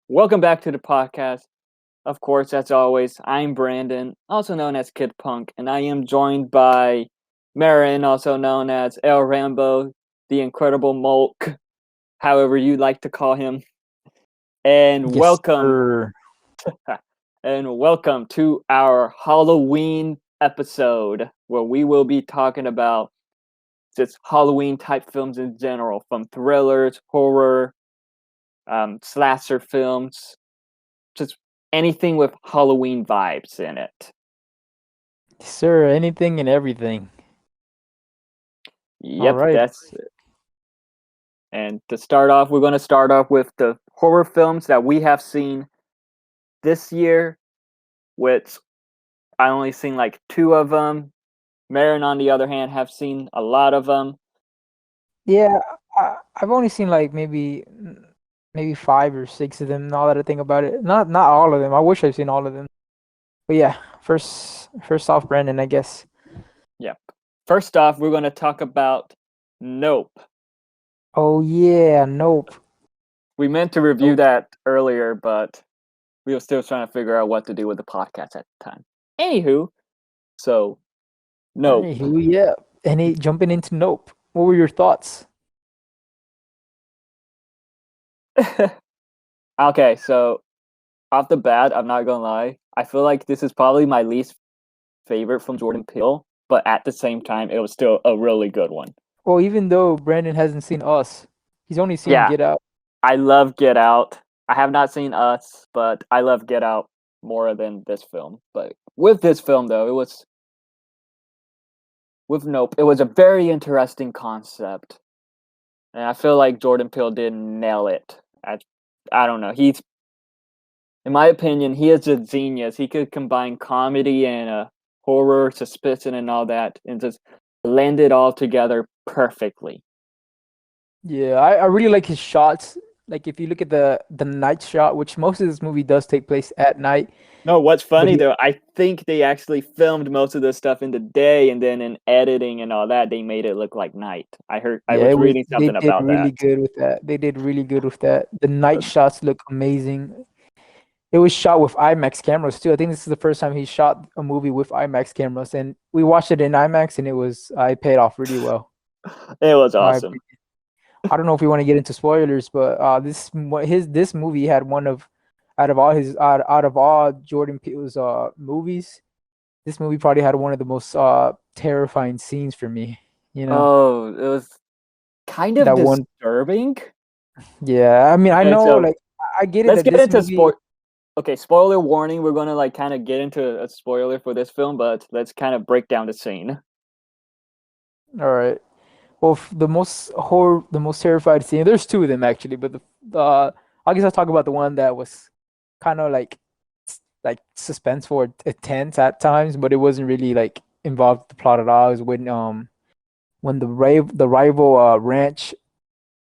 Welcome back to the podcast. Of course, as always, I'm Brandon, also known as Kid Punk, and I am joined by Marin, also known as El Rambo, the Incredible Mulk, however you like to call him. And Yes, welcome, sir. and welcome to our Halloween episode, where we will be talking about just Halloween type films in general, from thrillers, horror, slasher films, just anything with Halloween vibes in it. Sir, anything and everything. All Yep, right. that's it. And to start off, we're going to start off with the horror films that we have seen this year, which I only seen like two of them. Marin, on the other hand, have seen a lot of them. Yeah, I've only seen like maybe five or six of them now that I think about it. Not all of them. I wish I've seen all of them. But yeah, first off, Brandon, I guess. Yep. First off, we're going to talk about Nope. Oh yeah, nope. We meant to review Nope. that earlier, but we were still trying to figure out what to do with the podcast at the time. Anywho, so Nope. Anywho, yeah. Any jumping into nope. What were your thoughts? Okay, so off the bat, I'm not gonna lie. I feel like this is probably my least favorite from Jordan Peele, but at the same time, it was still a really good one. Well, even though Brandon hasn't seen Us, he's only seen Yeah, Get Out. I love Get Out. I have not seen Us, but I love Get Out more than this film. But with this film, though, it was with Nope. It was a very interesting concept, and I feel like Jordan Peele did nail it. I don't know. He's, in my opinion, he is a genius. He could combine comedy and horror, suspense, and all that, and just blend it all together perfectly. Yeah, I really like his shots. Like if you look at the night shot, which most of this movie does take place at night, No, what's but funny he though, I think they actually filmed most of this stuff in the day, and then in editing and all that, they made it look like night. I yeah, was it was reading they something did about really that. good with that. They did really good with that. The night But shots look amazing. It was shot with IMAX cameras too. I think this is the first time he shot a movie with IMAX cameras, and we watched it in IMAX, and it paid off really well. it was in my awesome. opinion. I don't know if we want to get into spoilers, but this movie had one of out of all Jordan Peele's movies. This movie probably had one of the most terrifying scenes for me. You know, Oh, it was kind of that one. disturbing. Yeah, I mean, I And know, so like, I get it let's that get this into movie. spoil. Okay, spoiler warning. We're gonna like kind of get into a spoiler for this film, but let's kind of break down the scene. All right. Well, the most terrified scene. There's two of them actually, but I guess I'll talk about the one that was kind of like suspenseful or tense at times, but it wasn't really like involved with the plot at all. It was when the rival ranch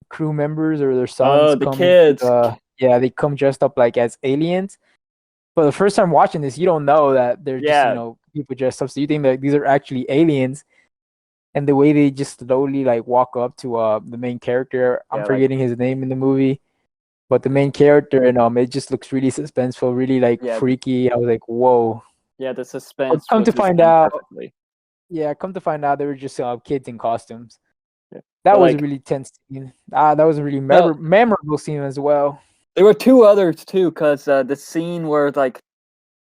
crew members or their sons Oh, the come into kids. they come dressed up like as aliens. But the first time watching this, you don't know that they're just, Yeah, people dressed up. So you think that these are actually aliens. And the way they just slowly like walk up to the main character, I'm yeah, like forgetting his name in the movie, but the main character and it just looks really suspenseful, really like yeah, freaky. I was like, whoa. yeah. The But suspense was just done perfectly. come to find out they were just kids in costumes. Yeah. That But was a like, really tense scene. That was a really no, memorable scene as well. there were two others too, because the scene where like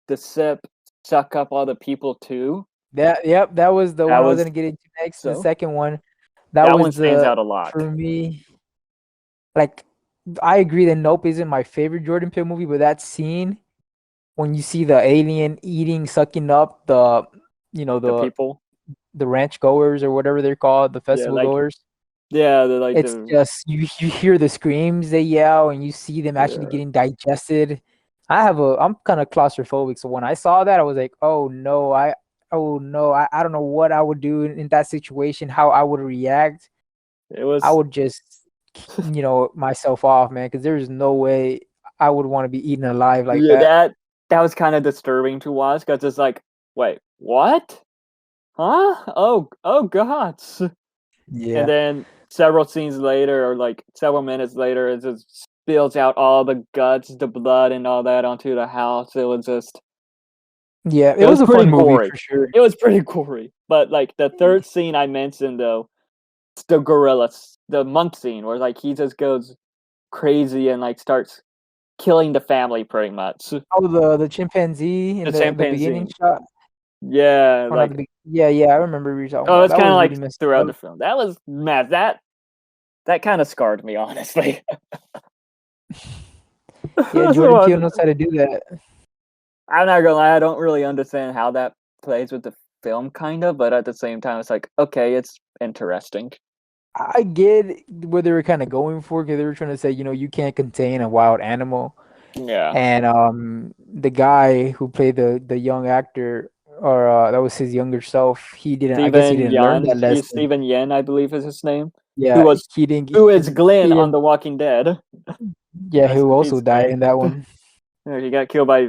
the sip suck up all the people too. That was the That one I was was gonna get into next. The so second one, that that one was stands the out a lot. for me. Like, I agree that Nope isn't my favorite Jordan Peele movie, but that scene when you see the alien eating, sucking up you know, The people, the ranch goers or whatever they're called, the yeah, festival like goers. yeah, the like It's the just you hear the screams they yell and you see them actually yeah, getting digested. I'm kind of claustrophobic, so when I saw that, I was like, oh no, I don't know what I would do in that situation, how I would react. it I was would just, myself off, man, because there's no way I would want to be eaten alive like yeah, that. that was kind of disturbing to watch because it's like, wait, what? Huh? Oh God! And Yeah. then several scenes later, or like several minutes later, it's just spills out all the guts, the blood, and all that onto the house. It was just Yeah, it it was was a pretty fun movie gory. for sure. It was pretty gory. But like the third scene I mentioned though, it's the gorillas, the monk scene where like he just goes crazy and like starts killing the family pretty much. Oh, the chimpanzee in The the beginning chimpanzee. shot, Yeah, or not like the yeah, yeah, I remember what you're talking oh, about. it's That kind of was really like messed throughout up. the film. That was mad. That kind of scarred me, honestly. Yeah, Jordan Peele knows how to do that. I'm not gonna lie, I don't really understand how that plays with the film, kind of, but at the same time, it's like, okay, it's interesting. I get what they were kind of going for because they were trying to say, you can't contain a wild animal. Yeah. And the guy who played the young actor, or that was his younger self, he didn't. I guess he Steven didn't learn Yeun, that lesson. Steven Yen, I believe is his name. Yeah, he Who is didn't. Glenn He on didn't. The Walking Dead. Yeah, Rest who in also peace, died in Glenn. that one. He got killed by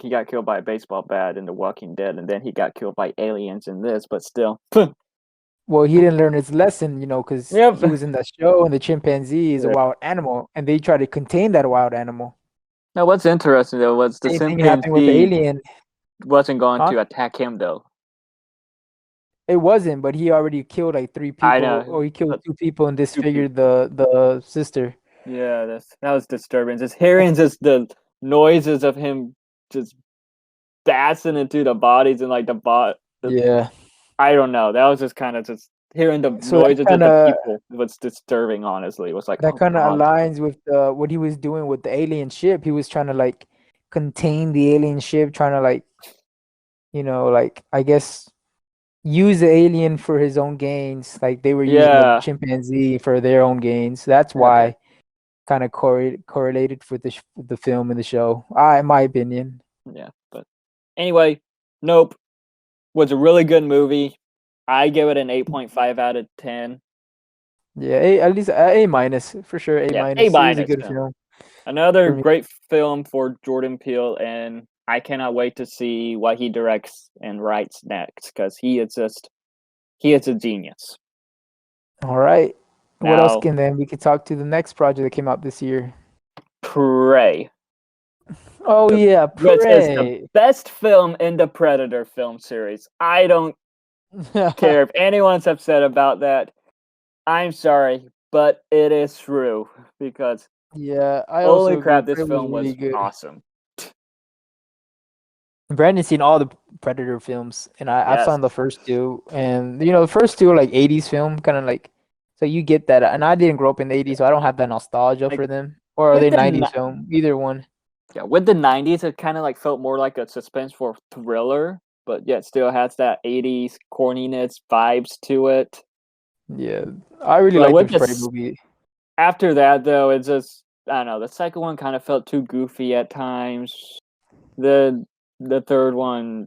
he got killed by a baseball bat in The Walking Dead, and then he got killed by aliens in this, but still. Well, he didn't learn his lesson, because Yep. he was in that show, and the chimpanzee is a Yeah. wild animal, and they try to contain that wild animal. Now, what's interesting though was the Same thing happened with the chimpanzee alien. wasn't going Huh? to attack him though. It wasn't, but he already killed like three I people, know, or he killed but two people and two people. disfigured the sister. Yeah, that was disturbing. Just hearing just the noises of him just bashing into the bodies and like Yeah. I don't know. That was just kind of just hearing the So that noises of kind the of people was disturbing. Honestly, it was like, that oh kind of god. aligns with what he was doing with the alien ship. He was trying to like contain the alien ship, trying to like, like I guess use the alien for his own gains. Like they were using the Yeah, chimpanzee for their own gains. That's yeah, why kind of correlated with with the film and the show. In my opinion. yeah. But anyway, Nope was a really good movie. I give it an 8.5 out of 10. Yeah, at least A minus for sure. A Yeah, A minus. It was a minus. good film Another for me. great film for Jordan Peele, and I cannot wait to see what he directs and writes next because he is a genius. All right. What else Now, can then we could talk to the next project that came out this year? Prey, Oh yeah, which is the Prey. best film in the Predator film series. I don't care if anyone's upset about that. I'm sorry, but it is true because Yeah, I holy also agree. crap, this Prey was film really was good. awesome. Brandon's seen all the Predator films, and I've Yes. seen the first two. And the first two are like 80s film, kind of like, so you get that. And I didn't grow up in the 80s, so I don't have that nostalgia Like for them. Or are with they the 90s film? Either one. yeah, with the 90s, it kind of like felt more like a suspenseful thriller, but yet still has that 80s corniness vibes to it. Yeah, I really But like the with Prey this, movie. after that though, it's just I don't know. The second one kind of felt too goofy at times. The third one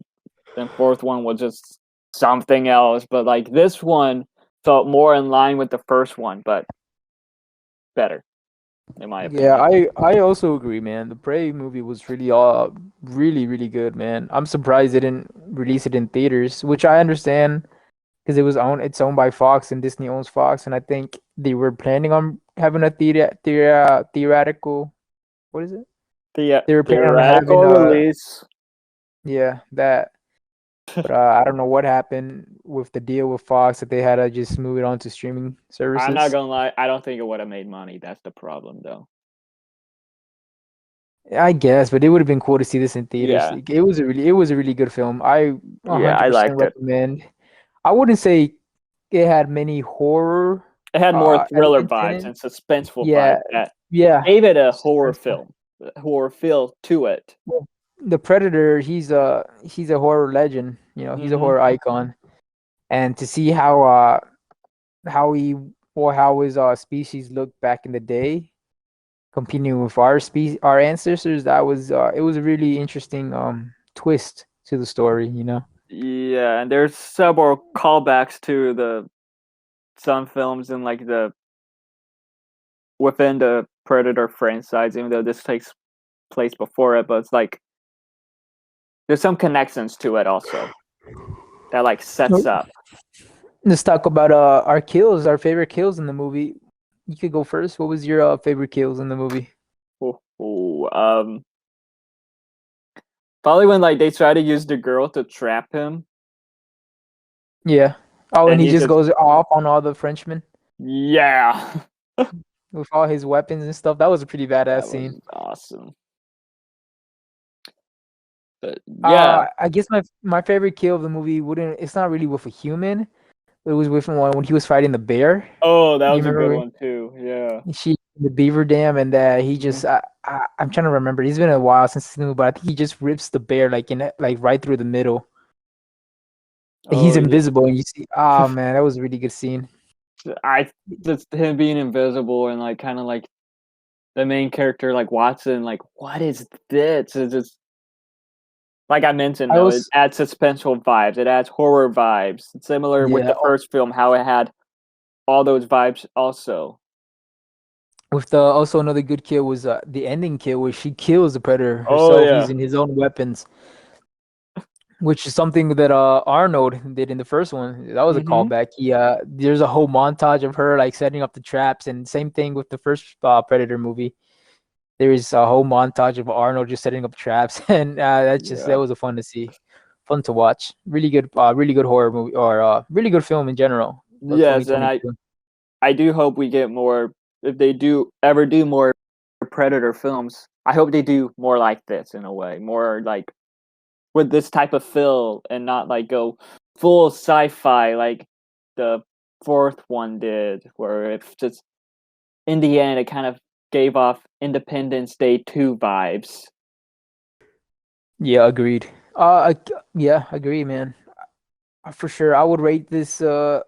and fourth one was just something else. But like this one felt more in line with the first one, but better in my Yeah, opinion. I also agree, man. The Prey movie was really good, man. I'm surprised they didn't release it in theaters, which I understand because it's owned by Fox and Disney owns Fox, and I think they were planning on having a theoretical, what is it? The They were planning on having theoretical release. yeah, that, but I don't know what happened with the deal with Fox that they had to just move it on to streaming I'm not services. gonna lie, I don't think it would have made money. That's the problem, though. I guess, but it would have been cool to see this in theaters. Yeah, It was a really good film. I yeah, I 100% liked it. recommend. I wouldn't say it had many horror It had more thriller elements in vibes it. and suspenseful vibes Yeah, that yeah. gave it a horror Suspenseful. film, horror feel to it. Well, the Predator, he's a horror legend. He's a Hmm. horror icon. And to see how he or how his species looked back in the day, competing with our ancestors, that was it was a really interesting twist to the story. Yeah, and there's several callbacks to the some films in like the within the Predator franchise, even though this takes place before it, but it's like there's some connections to it also that like sets up. Let's talk about our kills, our favorite kills in the movie. You could go first. What was your favorite kills in the movie? Ooh, probably when like they try to use the girl to trap him, Yeah. Oh, and and he he just just goes off on all the Frenchmen yeah, with all his weapons and stuff. That was a pretty badass that was scene. awesome. But yeah, I guess my favorite kill of the movie wouldn't. It's not really with a human. It was with one when he was fighting the bear. oh, that You was a good remember one too. Yeah. she the beaver dam, and he Mhm. just I'm trying to remember. It's been a while since this movie, but I think he just rips the bear like like right through the middle. He's Oh yeah, invisible, and you see. Oh man, that was a really good scene. I just him being invisible and like kind of like the main character like Watson, like what is this? It's just like I mentioned I though, it was adds suspenseful vibes. It adds horror vibes. It's similar with yeah. the first film, how it had all those vibes also. With the also another good kill was the ending kill where she kills the predator Oh herself yeah. using his own weapons, which is something that Arnold did in the first one. That was a Mm-hmm. callback. He there's a whole montage of her like setting up the traps, and same thing with the first Predator movie. There is a whole montage of Arnold just setting up traps, and that Yeah. was a fun to see, fun to watch. Really good horror movie or really good film in general for Yes, and I 2022. I do hope we get more if they do ever do more Predator films. I hope they do more like this in a way, more like with this type of feel and not like go full sci-fi like the fourth one did, where it's just in the end it kind of gave off Independence Day 2 vibes. Yeah, agreed. Yeah, agree, man. For sure. I would rate this 9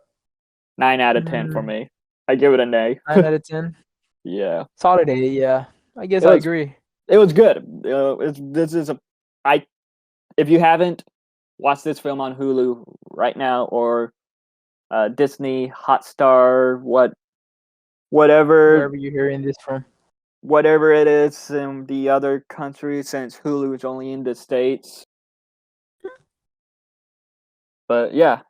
out of 10 for mm, me. I give it an A. 9 out of 10. Yeah, Solid A, yeah. I guess it I was agree. it was good. This is a I if you haven't watched this film on Hulu right now or Disney Hotstar, whatever Wherever you're hearing this from. whatever it is in the other countries, since Hulu is only in the States. But yeah,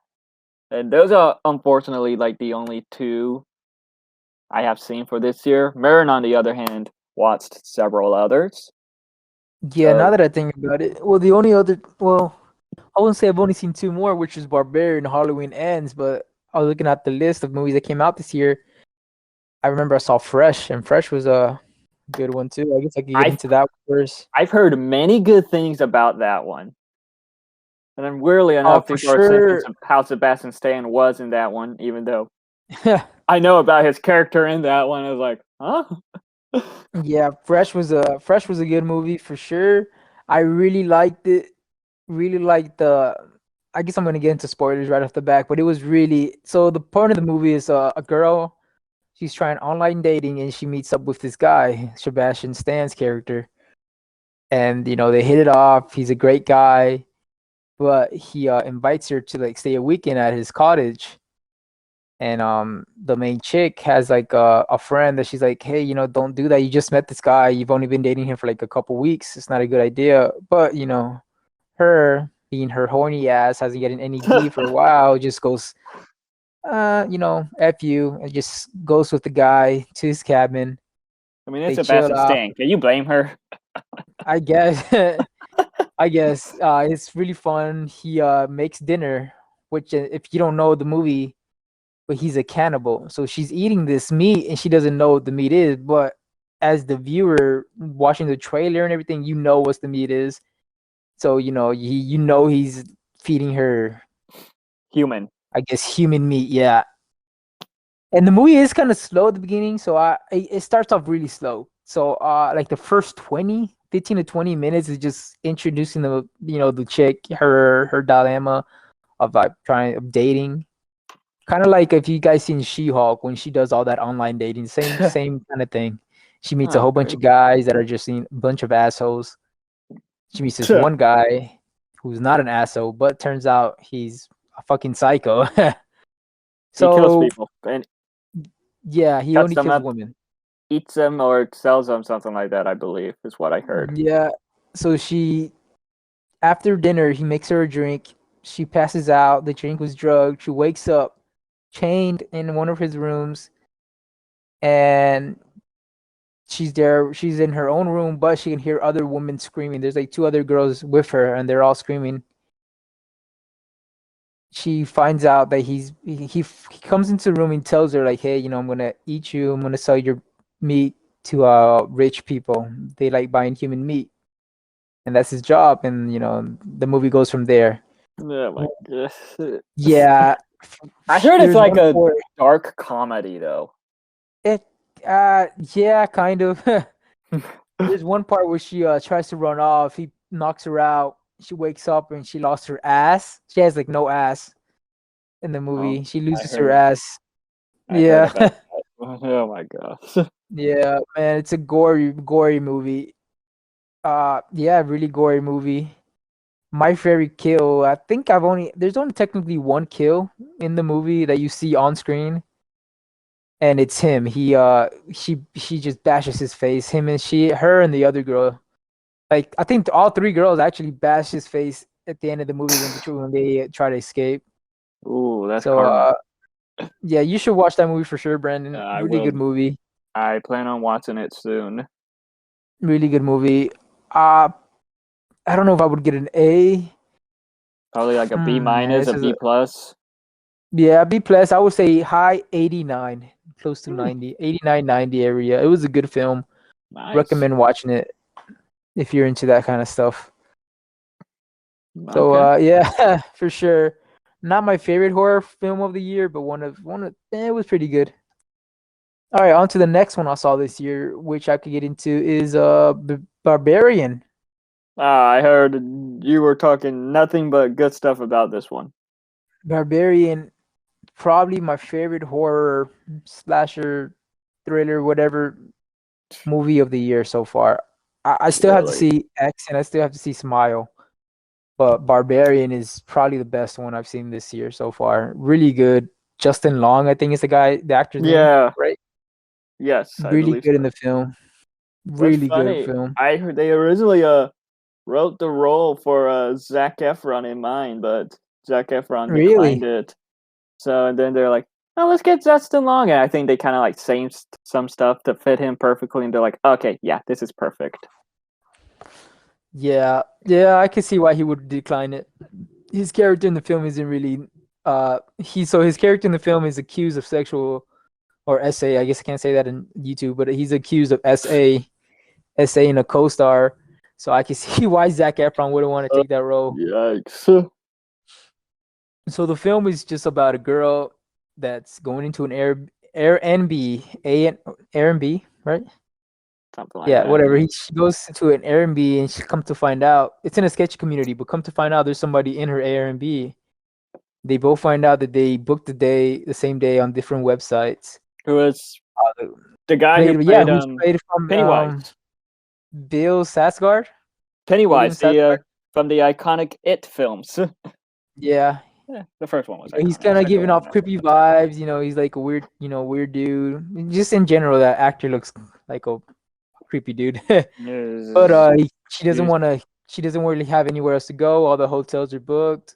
and those are unfortunately like the only two I have seen for this year. Marin, on the other hand, watched several others. Yeah, now So that I think about it. Well, the only other, well, I wouldn't say I've only seen two more, which is Barbarian and Halloween Ends, but I was looking at the list of movies that came out this year. I remember I saw Fresh, and Fresh was a good one too. I guess I could get I've into that one first. I've heard many good things about that one. And then weirdly enough, For people are saying sure. how Sebastian Stan was in that one, even though I know about his character in that one. I was like, huh? Yeah, Fresh was a good movie for sure. I really liked it. Really liked the. I guess I'm gonna get into spoilers right off the back, but it was really so. The point of the movie is a girl. She's trying online dating and she meets up with this guy, Sebastian Stan's character, and they hit it off. He's a great guy, but he invites her to like stay a weekend at his cottage. And the main chick has like a friend that she's like, hey, don't do that. You just met this guy. You've only been dating him for like a couple weeks. It's not a good idea. But her being her horny ass hasn't gotten any D for a while. Just goes, f you, and just goes with the guy to his cabin. I mean, it's They chilled Sebastian out. Stan. Can you blame her? I guess. I guess it's really fun. He makes dinner, which if you don't know the movie, but he's a cannibal. So she's eating this meat and she doesn't know what the meat is. But as the viewer watching the trailer and everything, you know what the meat is. So he's feeding her, Human. I guess, human meat. Yeah, and the movie is kind of slow at the beginning, so it starts off really slow. So like the first 15 to 20 minutes is just introducing the chick, her dilemma of like trying of dating. Kind of like if you guys seen She-Hulk when she does all that online dating, same kind of thing. She meets a whole bunch Okay. of guys that are just a bunch of assholes. She meets this one guy who's not an asshole, but turns out he's a fucking psycho. He kills So people and yeah, he cuts only them kills up, women. eats them, or sells them, something like that, I believe, is what I heard. Yeah. So after dinner, he makes her a drink. She passes out. The drink was drugged. She wakes up chained in one of his rooms, and she's there. She's in her own room, but she can hear other women screaming. There's like two other girls with her, and they're all screaming. She finds out that he comes into the room and tells her like, "Hey, I'm gonna eat you. I'm gonna sell your meat to rich people. They like buying human meat, and that's his job." And the movie goes from there. Oh my god. Yeah, I heard it's there's like one a part. dark comedy though. It yeah, kind of. There's one part where she tries to run off. He knocks her out. She wakes up and she lost her ass. She has like no ass in the Oh, movie. She I loses her heard ass. I heard about Yeah. that. Oh my gosh. Yeah, man, it's a gory movie. Yeah, really gory movie. My favorite kill, I think there's only technically one kill in the movie that you see on screen, and it's him. She just bashes his face. Her and the other girl. Like I think all three girls actually bash his face at the end of the movie when they try to escape. Ooh, that's So karma. yeah, you should watch that movie for sure, Brandon. I Really will. good movie. I plan on watching it soon. Really good movie. Uh I don't know if I would get an A. Probably like a B Man, minus, this a is B plus. yeah, B plus. I would say high 89, close to Hmm, 90, 89, 90 area. It was a good film. nice. Recommend watching it if you're into that kind of stuff. So Okay. yeah, for sure. Not my favorite horror film of the year, but it was pretty good. All right, on to the next one I saw this year, which I could get into is Barbarian. I heard you were talking nothing but good stuff about this one. Barbarian, probably my favorite horror slasher thriller whatever movie of the year so far. I still have to Really? see X and I still have to see Smile, but Barbarian is probably the best one I've seen this year so far. Really good. Justin Long, I think is the actor's name, Yeah. right? Yes, I Really believe good in so. the film. What's Really good funny, film. I heard they originally wrote the role for Zac Efron in mind, but Zac Efron declined Really? it. So and then they're like, "Oh, let's get Justin Long," and I think they kind of like changed some stuff to fit him perfectly, and they're like, "Okay, yeah, this is perfect." Yeah. Yeah, I can see why he would decline it. His character in the film isn't really his character in the film is accused of sexual or SA, I guess I can't say that in YouTube, but he's accused of SA in a co-star. So I can see why Zac Efron wouldn't want to Uh, take that role. Yikes! So the film is just about a girl that's going into an Airbnb, Airbnb, right? Something like Yeah, that. whatever. She goes to an Airbnb and she come to find out it's in a sketchy community, but come to find out there's somebody in her Airbnb. They both find out that they booked the same day on different websites. Who is Uh, the guy who played who's played from Pennywise? Bill Skarsgård, William Pennywise, the Skarsgård. from the iconic It films. Yeah, Yeah, the first one was he's iconic. kind of Second giving one, off not so creepy much. vibes. He's like a weird dude. Just in general, that actor looks like a creepy dude. But Yes, she doesn't yes. want to. She doesn't really have anywhere else to go. All the hotels are booked,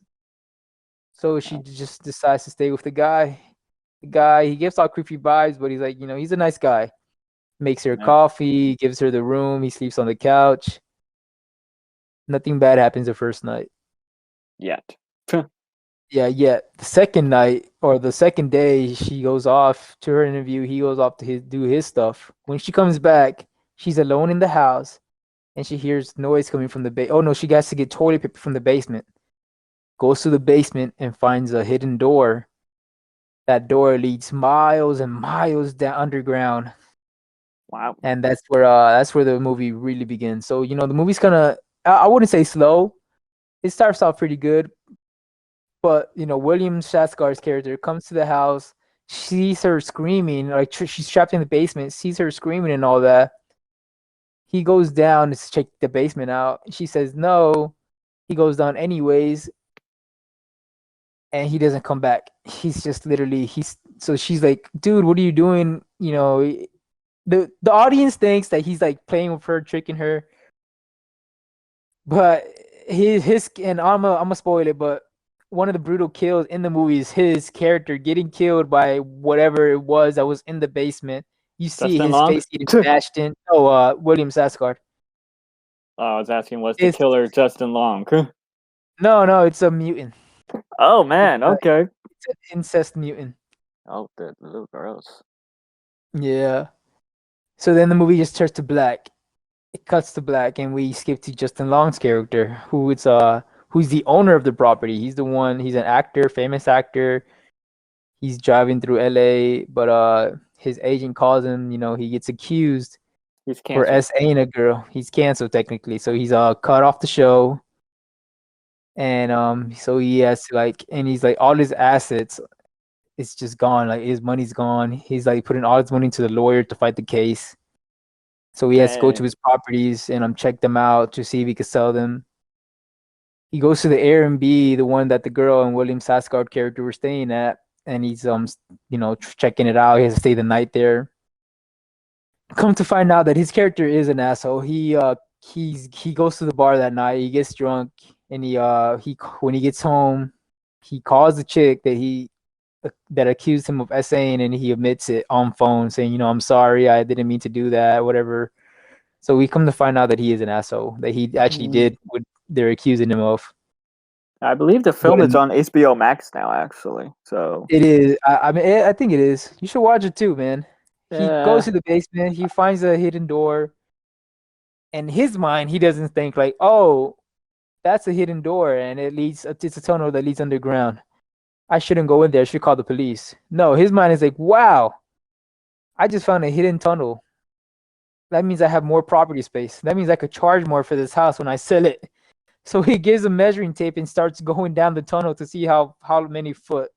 so she just decides to stay with the guy. The guy, he gives off creepy vibes, but he's like, he's a nice guy. Makes her Yeah, coffee, gives her the room. He sleeps on the couch. Nothing bad happens the first night. yet. Yeah, yeah. The second night or the second day, she goes off to her interview. He goes off to do his stuff. When she comes back, she's alone in the house and she hears noise coming from the Oh no, she has to get toilet paper from the basement. Goes to the basement and finds a hidden door. That door leads miles and miles down underground, Wow. and that's where the movie really begins. So the movie's kind of I wouldn't say slow. It starts off pretty good, but William Skarsgård's character comes to the house, sees her screaming, like she's trapped in the basement, sees her screaming and all that. He goes down to check the basement out. She says no. He goes down anyways, and he doesn't come back. He's just literally he's so she's like, dude, what are you doing? The audience thinks that he's like playing with her, tricking her, but his and I'm gonna spoil it, but one of the brutal kills in the movie is his character getting killed by whatever it was that was in the basement You see Justin his Long? face getting bashed in. Oh, William Saskar. I was asking, was the It's killer Justin Long? no, it's a mutant. Oh It's man, a okay. it's an incest mutant. Oh, the little girls. Yeah. So then the movie just turns to black. It cuts to black, and we skip to Justin Long's character, who's the owner of the property. He's the one. He's an actor, famous actor. He's driving through LA, but his agent calls him. He gets accused He's for canceled. SAing a girl. He's canceled technically, so he's cut off the show. And so he has to and he's like all his assets, it's just gone. Like his money's gone. He's like putting all his money into the lawyer to fight the case. So he has to go to Dang. his properties and check them out to see if he could sell them. He goes to the Airbnb, the one that the girl and William Saskard character were staying at, and he's checking it out. He has to stay the night there. Come to find out that his character is an asshole. He goes to the bar that night. He gets drunk, and he when he gets home, he calls the chick that accused him of SAing, and he admits it on phone, saying, I'm sorry, I didn't mean to do that, whatever. So we come to find out that he is an asshole, that he actually Mm. did what they're accusing him of. I believe the film is on HBO Max now, actually. So It is. I mean, I think it is. You should watch it too, man. He goes yeah, to the basement. He finds a hidden door. In his mind, he doesn't think like, "Oh, that's a hidden door, and it's a tunnel that leads underground. I shouldn't go in there. I should call the police." No, his mind is like, "Wow, I just found a hidden tunnel. That means I have more property space. That means I could charge more for this house when I sell it." So he gives a measuring tape and starts going down the tunnel to see how many foot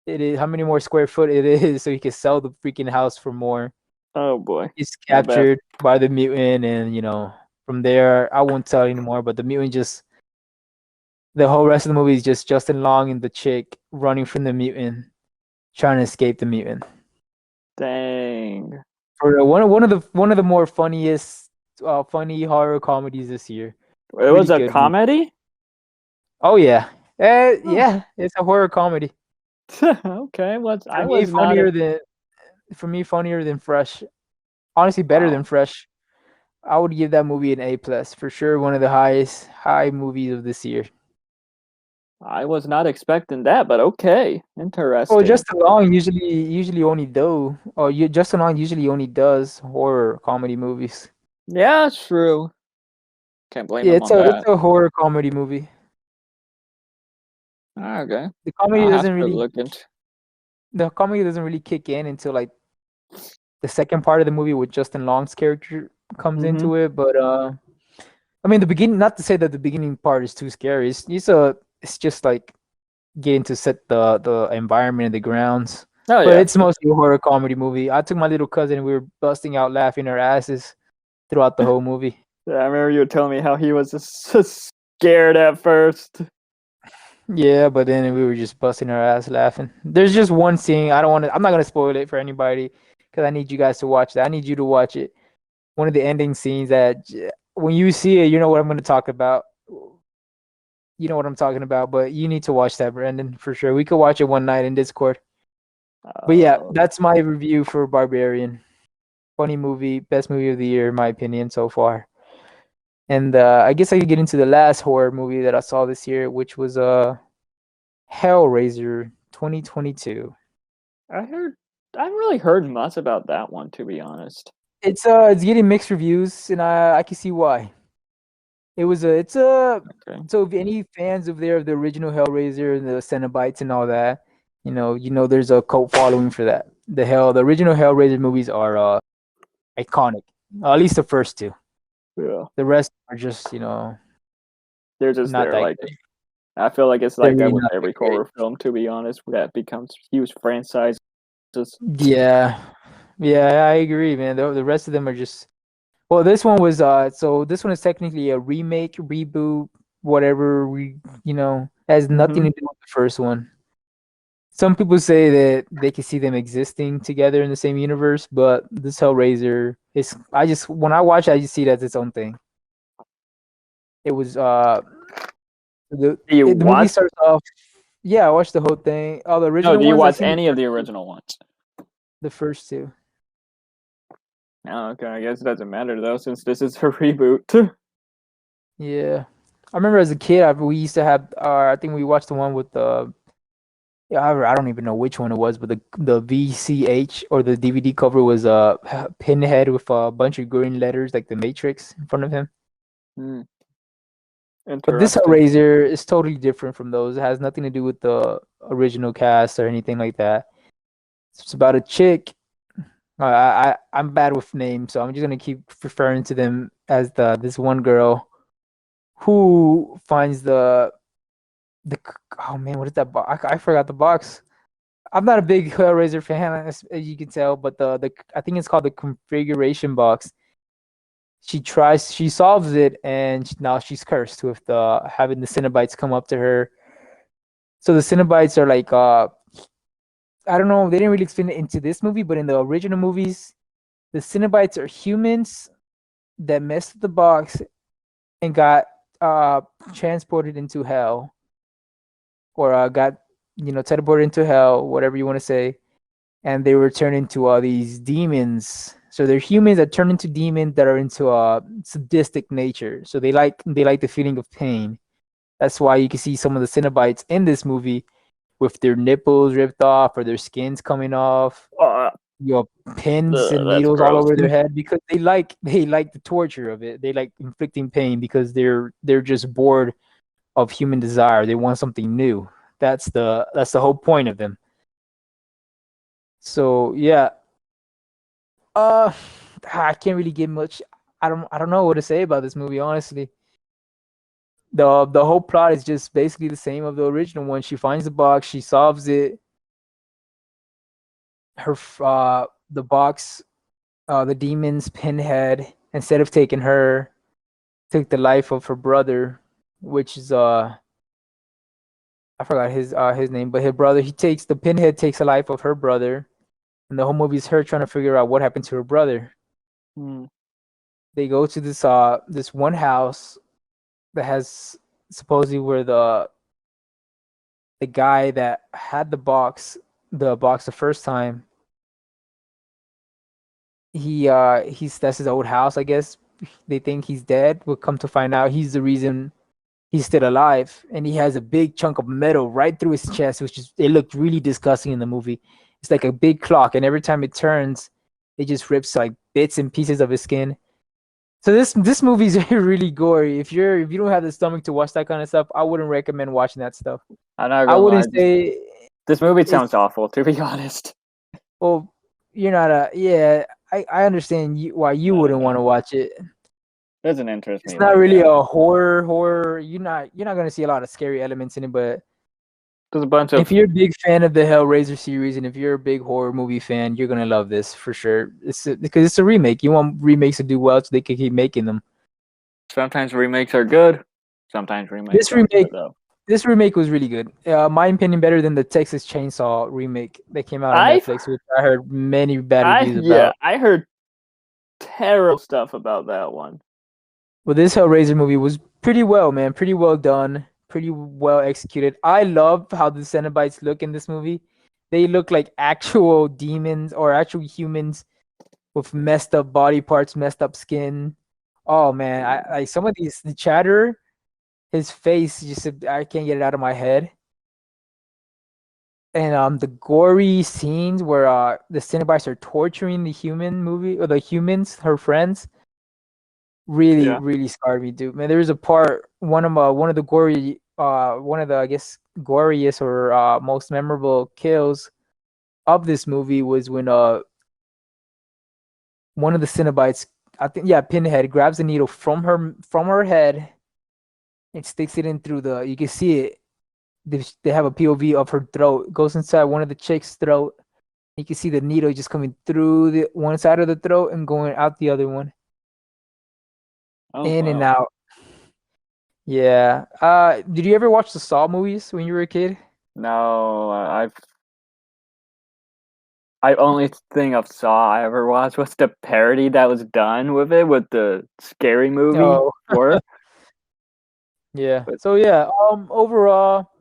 it is, how many more square foot it is, so he can sell the freaking house for more. oh boy, He's I bet. captured by the mutant, and from there, I won't tell you anymore. But the mutant the whole rest of the movie is just Justin Long and the chick running from the mutant, trying to escape the mutant. Dang, For one of the more funniest, funny horror comedies this year. it was Really a good movie. comedy. Oh yeah, Oh. yeah, it's a horror comedy. Okay, I For me, was not. funnier than Fresh. Honestly, better Wow, than Fresh. I would give that movie an A+ for sure. One of the high movies of this year. I was not expecting that, but okay, Oh, interesting. Justin Long usually only Justin Long usually only does horror comedy movies. Yeah, true. Can't blame Yeah, him it's on a that. horror comedy movie. Okay, The comedy I'll have doesn't to really look into. the comedy doesn't really kick in until like the second part of the movie with Justin Long's character comes Mm-hmm. into it. But I mean the beginning. Not to say that the beginning part is too scary. It's just like getting to set the environment and the grounds. Oh But yeah. it's mostly a horror comedy movie. I took my little cousin and we were busting out laughing our asses throughout the whole movie. Yeah, I remember you were telling me how he was just scared at first. Yeah, but then we were just busting our ass laughing. There's just one scene. I'm not gonna spoil it for anybody because I need you guys to watch that. I need you to watch it. One of the ending scenes that when you see it, you know what I'm gonna talk about. You know what I'm talking about, but you need to watch that, Brandon, for sure. We could watch it one night in Discord. But yeah, Oh, that's my review for Barbarian. Funny movie, best movie of the year, in my opinion, so far. And I guess I could get into the last horror movie that I saw this year, which was Hellraiser 2022. I heard. I haven't really heard much about that one, to be honest. It's getting mixed reviews, and I can see why. It's a Okay. so if any fans of the original Hellraiser and the Cenobites and all that, there's a cult following for that. The original Hellraiser movies are iconic. At least the first two. Yeah, The rest are just they're just not there. that Like good. I feel like it's They're like that really with not that every great. horror film, to be honest. That becomes huge franchises. Yeah, yeah, I agree, man. The rest of them are just well. This one is technically a remake, reboot, whatever. Has nothing Mm-hmm. to do with the first one. Some people say that they can see them existing together in the same universe, but this Hellraiser is. I just when I watch it, I just see it as its own thing. It was Do you the movie watch? starts off. Yeah, I watched the whole thing. All the No, original do you ones I've watch seen any of the original ones? the first two. Oh, okay, I guess it doesn't matter though, since this is a reboot. Yeah, I remember as a kid, we used to have. I think we watched the one with the. Yeah, I don't even know which one it was, but the VCH or the DVD cover was a Pinhead with a bunch of green letters like the Matrix in front of him. Hmm, But this interesting. Hellraiser is totally different from those. It has nothing to do with the original cast or anything like that. It's about a chick. I'm bad with names, so I'm just gonna keep referring to them as this one girl who finds the oh man, what is that box? I forgot the box. I'm not a big Hellraiser fan, as you can tell, but the I think it's called the configuration box. She solves it, and now she's cursed with the having the Cenobites come up to her. So the Cenobites are like I don't know, they didn't really explain it into this movie, but in the original movies, the Cenobites are humans that messed with the box and got uh transported into hell, or got teleported into hell, whatever you want to say, and they were turned into these demons. So they're humans that turn into demons that are into a sadistic nature. So they like the feeling of pain. That's why you can see some of the Cenobites in this movie with their nipples ripped off or their skins coming off, Uh, you know, pins and that's needles all gross. over their head because they like the torture of it. They like inflicting pain because they're just bored of human desire. They want something new. That's the whole point of them. So yeah, uh, I can't really give much. I don't know what to say about this movie, honestly. The whole plot is just basically the same of the original one. She finds the box, she solves it. The box, the demon's Pinhead, instead of taking her, took the life of her brother, which is I forgot his name, but his brother. He takes the Pinhead takes the life of her brother, and the whole movie is her trying to figure out what happened to her brother. Hmm. They go to this one house that has supposedly where the guy that had the box the first time, he's that's his old house, I guess. They think he's dead. We'll come to find out he's the reason he's still alive, and he has a big chunk of metal right through his chest, which is it looked really disgusting in the movie. It's like a big clock, and every time it turns, it just rips like bits and pieces of his skin. So this movie is really gory. If you don't have the stomach to watch that kind of stuff, I wouldn't recommend watching that stuff. I'm not I gonna lie. wouldn't say This movie sounds it's awful, to be honest. well. You're not a yeah. I understand why you wouldn't want to watch it. Doesn't interest It's me not like really that. a horror. You're not gonna see a lot of scary elements in it, but There's a bunch if of you're a big fan of the Hellraiser series and if you're a big horror movie fan, you're gonna love this for sure. Because it's a remake. You want remakes to do well, so they can keep making them. sometimes remakes are good, sometimes remakes This aren't remake, good though. this remake was really good. My opinion, better than the Texas Chainsaw remake that came out on I've Netflix, which I heard many bad I reviews yeah, about. I heard terrible stuff about that one. But this Hellraiser movie was pretty well, man. Pretty well done. Pretty well executed. I love how the Cenobites look in this movie. They look like actual demons or actual humans with messed up body parts, messed up skin. Oh man, I some of these the chatter, his face just I can't get it out of my head. And the gory scenes where the Cenobites are torturing the human movie or the humans, her friends, really Yeah. really scarred me, dude. Man, there's a part one of the gory one of the I guess goriest or most memorable kills of this movie was when one of the Cenobites, I think, yeah, Pinhead grabs a needle from her head and sticks it in through the. You can see it. They have a POV of her throat. It goes inside one of the chick's throat. You can see the needle just coming through the one side of the throat and going out the other one, Oh in and wow. out. Yeah. Did you ever watch the Saw movies when you were a kid? No, I only thing of Saw I ever watched was the parody that was done with it with the scary movie Oh, work. yeah. But So yeah. Overall,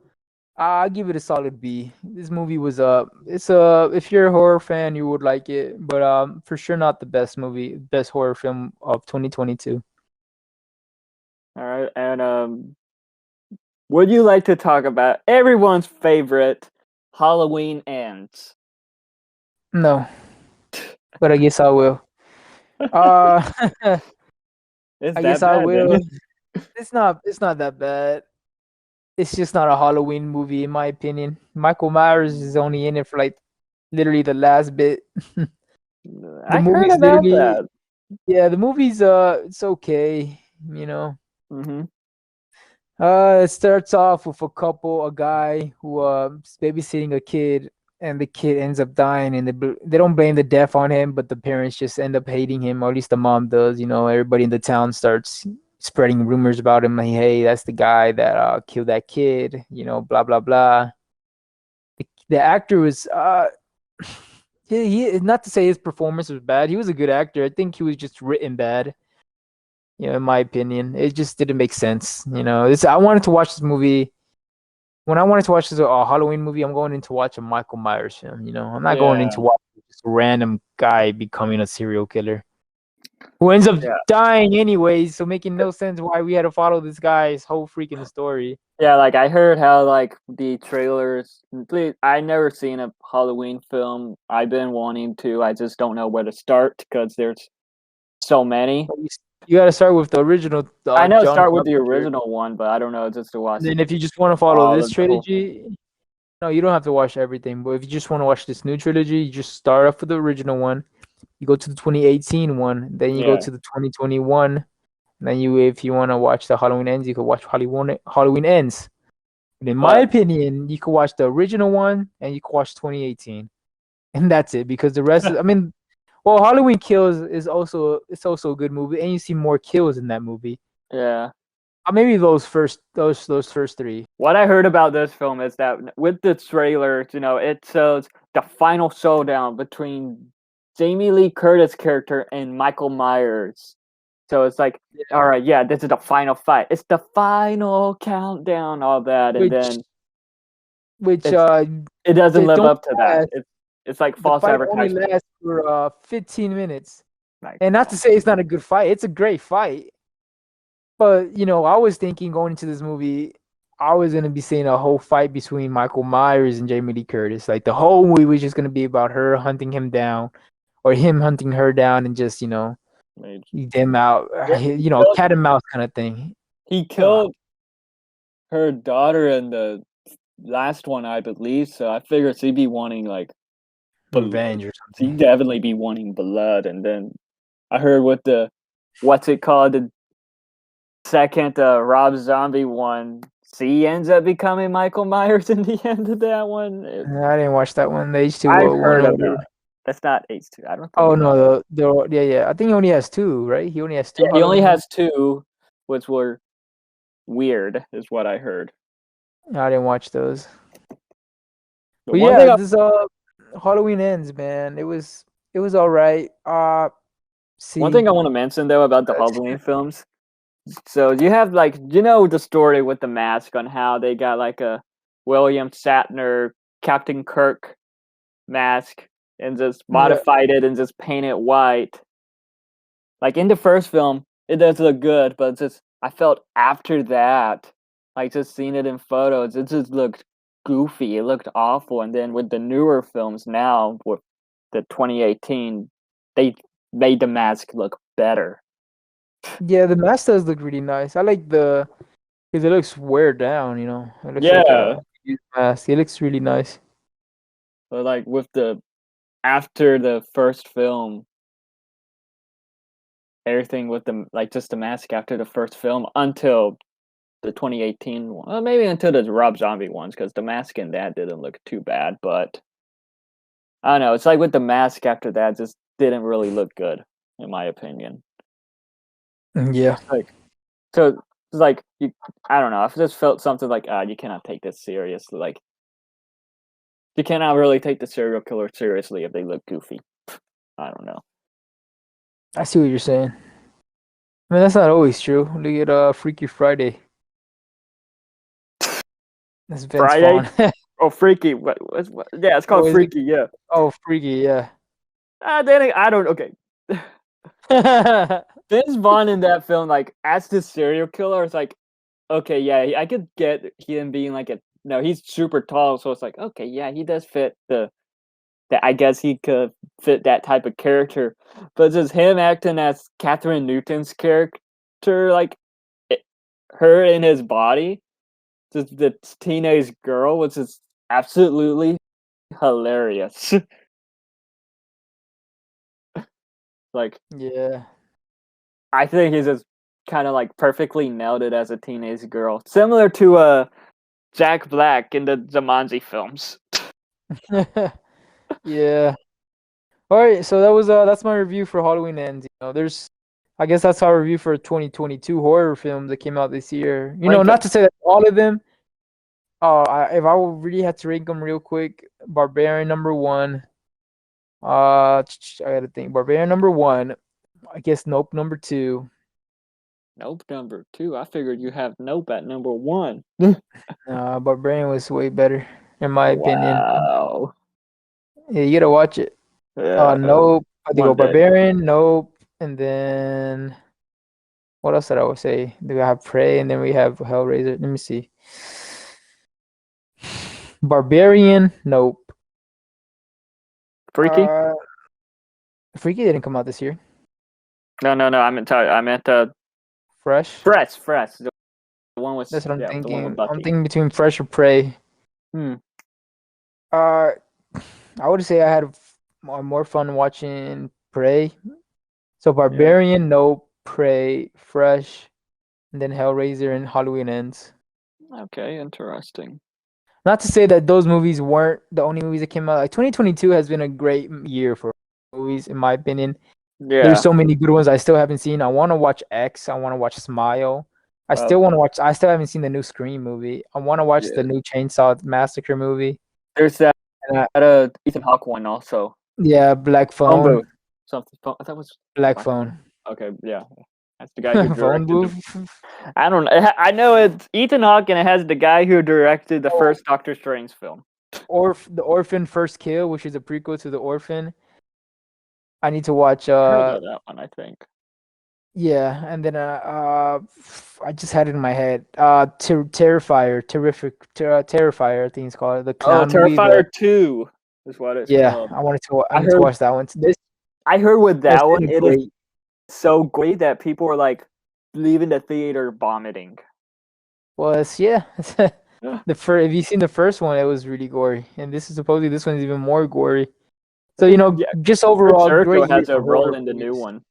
I'll give it a solid B. This movie was it's if you're a horror fan, you would like it, but for sure not the best horror film of 2022. All right, and would you like to talk about everyone's favorite Halloween Ends? No, but I guess I will. Uh, It's I guess that I bad, will. then. It's not that bad. It's just not a Halloween movie, in my opinion. Michael Myers is only in it for like literally the last bit. The I heard movie's about literally, that. yeah, the movie's it's okay, you know. Hmm. It starts off with a guy who is babysitting a kid, and the kid ends up dying, and they don't blame the death on him, but the parents just end up hating him, or at least the mom does. You know, everybody in the town starts spreading rumors about him, like, hey, that's the guy that killed that kid. You know, blah blah blah. The actor was not to say his performance was bad. He was a good actor. I think he was just written bad. You know, in my opinion, it just didn't make sense. You know, I wanted to watch this movie. When I wanted to watch this Halloween movie, I'm going in to watch a Michael Myers film. You know, I'm not going in Yeah, to watch this random guy becoming a serial killer who ends up yeah, dying anyways. So making no sense why we had to follow this guy's whole freaking story. yeah. Like I heard how like the trailers. I never seen a Halloween film. I've been wanting to. I just don't know where to start because there's so many. You got to start with the original I know John start with the Carpenter. original one, but I don't know just to watch And then if you just want to follow all this of the whole. trilogy, no, you don't have to watch everything. But if you just want to watch this new trilogy, you just start off with the original one. You go to the 2018 one, then you go Yeah, to the 2021. And then if you want to watch the Halloween Ends, you could watch Halloween Ends. But in my but opinion, you could watch the original one and you could watch 2018, and that's it. Because the rest, I mean, well, Halloween Kills is also a good movie, and you see more kills in that movie. yeah. Maybe those first three. What I heard about this film is that with the trailers, it shows the final showdown between Jamie Lee Curtis character and Michael Myers. So it's like, all right, yeah, this is the final fight. It's the final countdown, all that, and which then which it's it doesn't they live don't up to that. last. It's like The false fight only advertisement. lasts for 15 minutes. Like, And not to say it's not a good fight, it's a great fight. But I was thinking going into this movie, I was gonna be seeing a whole fight between Michael Myers and Jamie Lee Curtis. Like the whole movie was just gonna be about her hunting him down, or him hunting her down, and just like, them out, yeah, cat and mouse kind of thing. he Ugh, killed her daughter in the last one, I believe. So I figured she'd be wanting like blood. revenge or She'd something. definitely be wanting blood. And then I heard with the what's it called, the second Rob Zombie one, she ends up becoming Michael Myers in the end of that one. I didn't watch that one, the I've H2O one heard or about whatever. it. That's not H2. I don't think Oh no. no, yeah. I think he only has two, right? He only has two Yeah, he only Halloween movies. has two, which were weird, is what I heard. I didn't watch those. The But one yeah, thing this Halloween Ends, man. It was all right. I See, want to mention though about the Halloween films. So you have like the story with the mask on how they got like a William Shatner Captain Kirk mask and just yeah, modified it and just paint it white. Like in the first film, it does look good, but just I felt after that, like just seeing it in photos, it just looked goofy. It looked awful. And then with the newer films now, with the 2018, they made the mask look better. yeah. The mask does look really nice. I like because it looks wear down. It looks like Yeah, a used mask. It looks really nice. but like with the after the first film, everything with the like just the mask after the first film until the 2018 one. Well, maybe until the Rob Zombie ones, because the mask in that didn't look too bad. But I don't know. It's like with the mask after that, just didn't really look good, in my opinion. Yeah, Like so, it's like I don't know. I just felt something like you cannot take this seriously. Like you cannot really take the serial killer seriously if they look goofy. I don't know. I see what you're saying. I mean, that's not always true. Look at Freaky Friday. That's Vince Friday? Vaughn. Oh, Freaky. What? Yeah, it's called What is it? Freaky. Yeah. Oh, Freaky, yeah. Then I don't. Okay. Vince Vaughn in that film, like as the serial killer, it's like, okay, yeah, I could get him being like a. No, he's super tall, so it's like, okay, yeah, he does fit the. That I guess he could fit that type of character, but just him acting as Catherine Newton's character, like her in his body, just the teenage girl, was just absolutely hilarious. Like, Yeah. I think he's just kind of like perfectly nailed it as a teenage girl, similar to Jack Black in the Jumanji films. Yeah. All right, so that's my review for Halloween Ends. I guess that's our review for 2022 horror films that came out this year. Rank Not 'em. to say that all of them. If I would really had to rank them real quick, Barbarian number one. I gotta think. Barbarian number one. I guess Nope number two. Nope, number two. I figured you have Nope at number one. Barbarian was way better in my opinion. Wow. Yeah, you gotta watch it. Yeah. Nope. I think go One day. Barbarian, Nope, and then what else did I would say? Do we have Prey, and then we have Hellraiser. Let me see. Barbarian, Nope. Freaky? Freaky didn't come out this year. No. I meant Fresh. Fresh. The one with That's what I'm the one thinking. with Bucky. I'm thinking between Fresh or Prey. Hmm. I would say I had more fun watching Prey. So Barbarian, Nope, Prey, Fresh, and then Hellraiser and Halloween Ends. Okay, interesting. Not to say that those movies weren't the only movies that came out. Like 2022 has been a great year for movies, in my opinion. Yeah. There's so many good ones I still haven't seen. I want to watch X. I want to watch Smile. I still want to watch. I still haven't seen the new Scream movie. I want to watch the new Chainsaw Massacre movie. There's that And Ethan Hawke one also. yeah, Black Phone Phone. Booth. Something. That was Black Phone. Okay, yeah. That's the guy who Phone directed Booth. I don't know. I know it's Ethan Hawke, and it has the guy who directed the first Doctor Strange film. The Orphan First Kill, which is a prequel to The Orphan. I need to watch. I heard of that one, I think. Yeah, and then I just had it in my head. Terrifier, Terrifier, I think it's called the clown movie. Terrifier 2 is what it's called. I need to watch that one. I heard with that one, it great. is so great that people were like leaving the theater vomiting. If you've seen the first one, it was really gory, and this one is even more gory. So just overall, great has a role in the new one.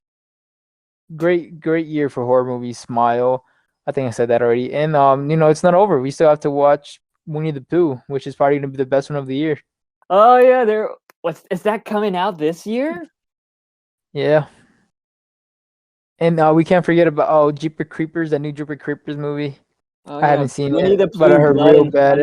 Great year for horror movies. Smile, I think I said that already, and it's not over. We still have to watch Winnie the Pooh, which is probably gonna be the best one of the year. Oh yeah, is that coming out this year? Yeah. And we can't forget about Jeepers Creepers, that new Jeepers Creepers movie. I haven't seen it, but I heard real bad.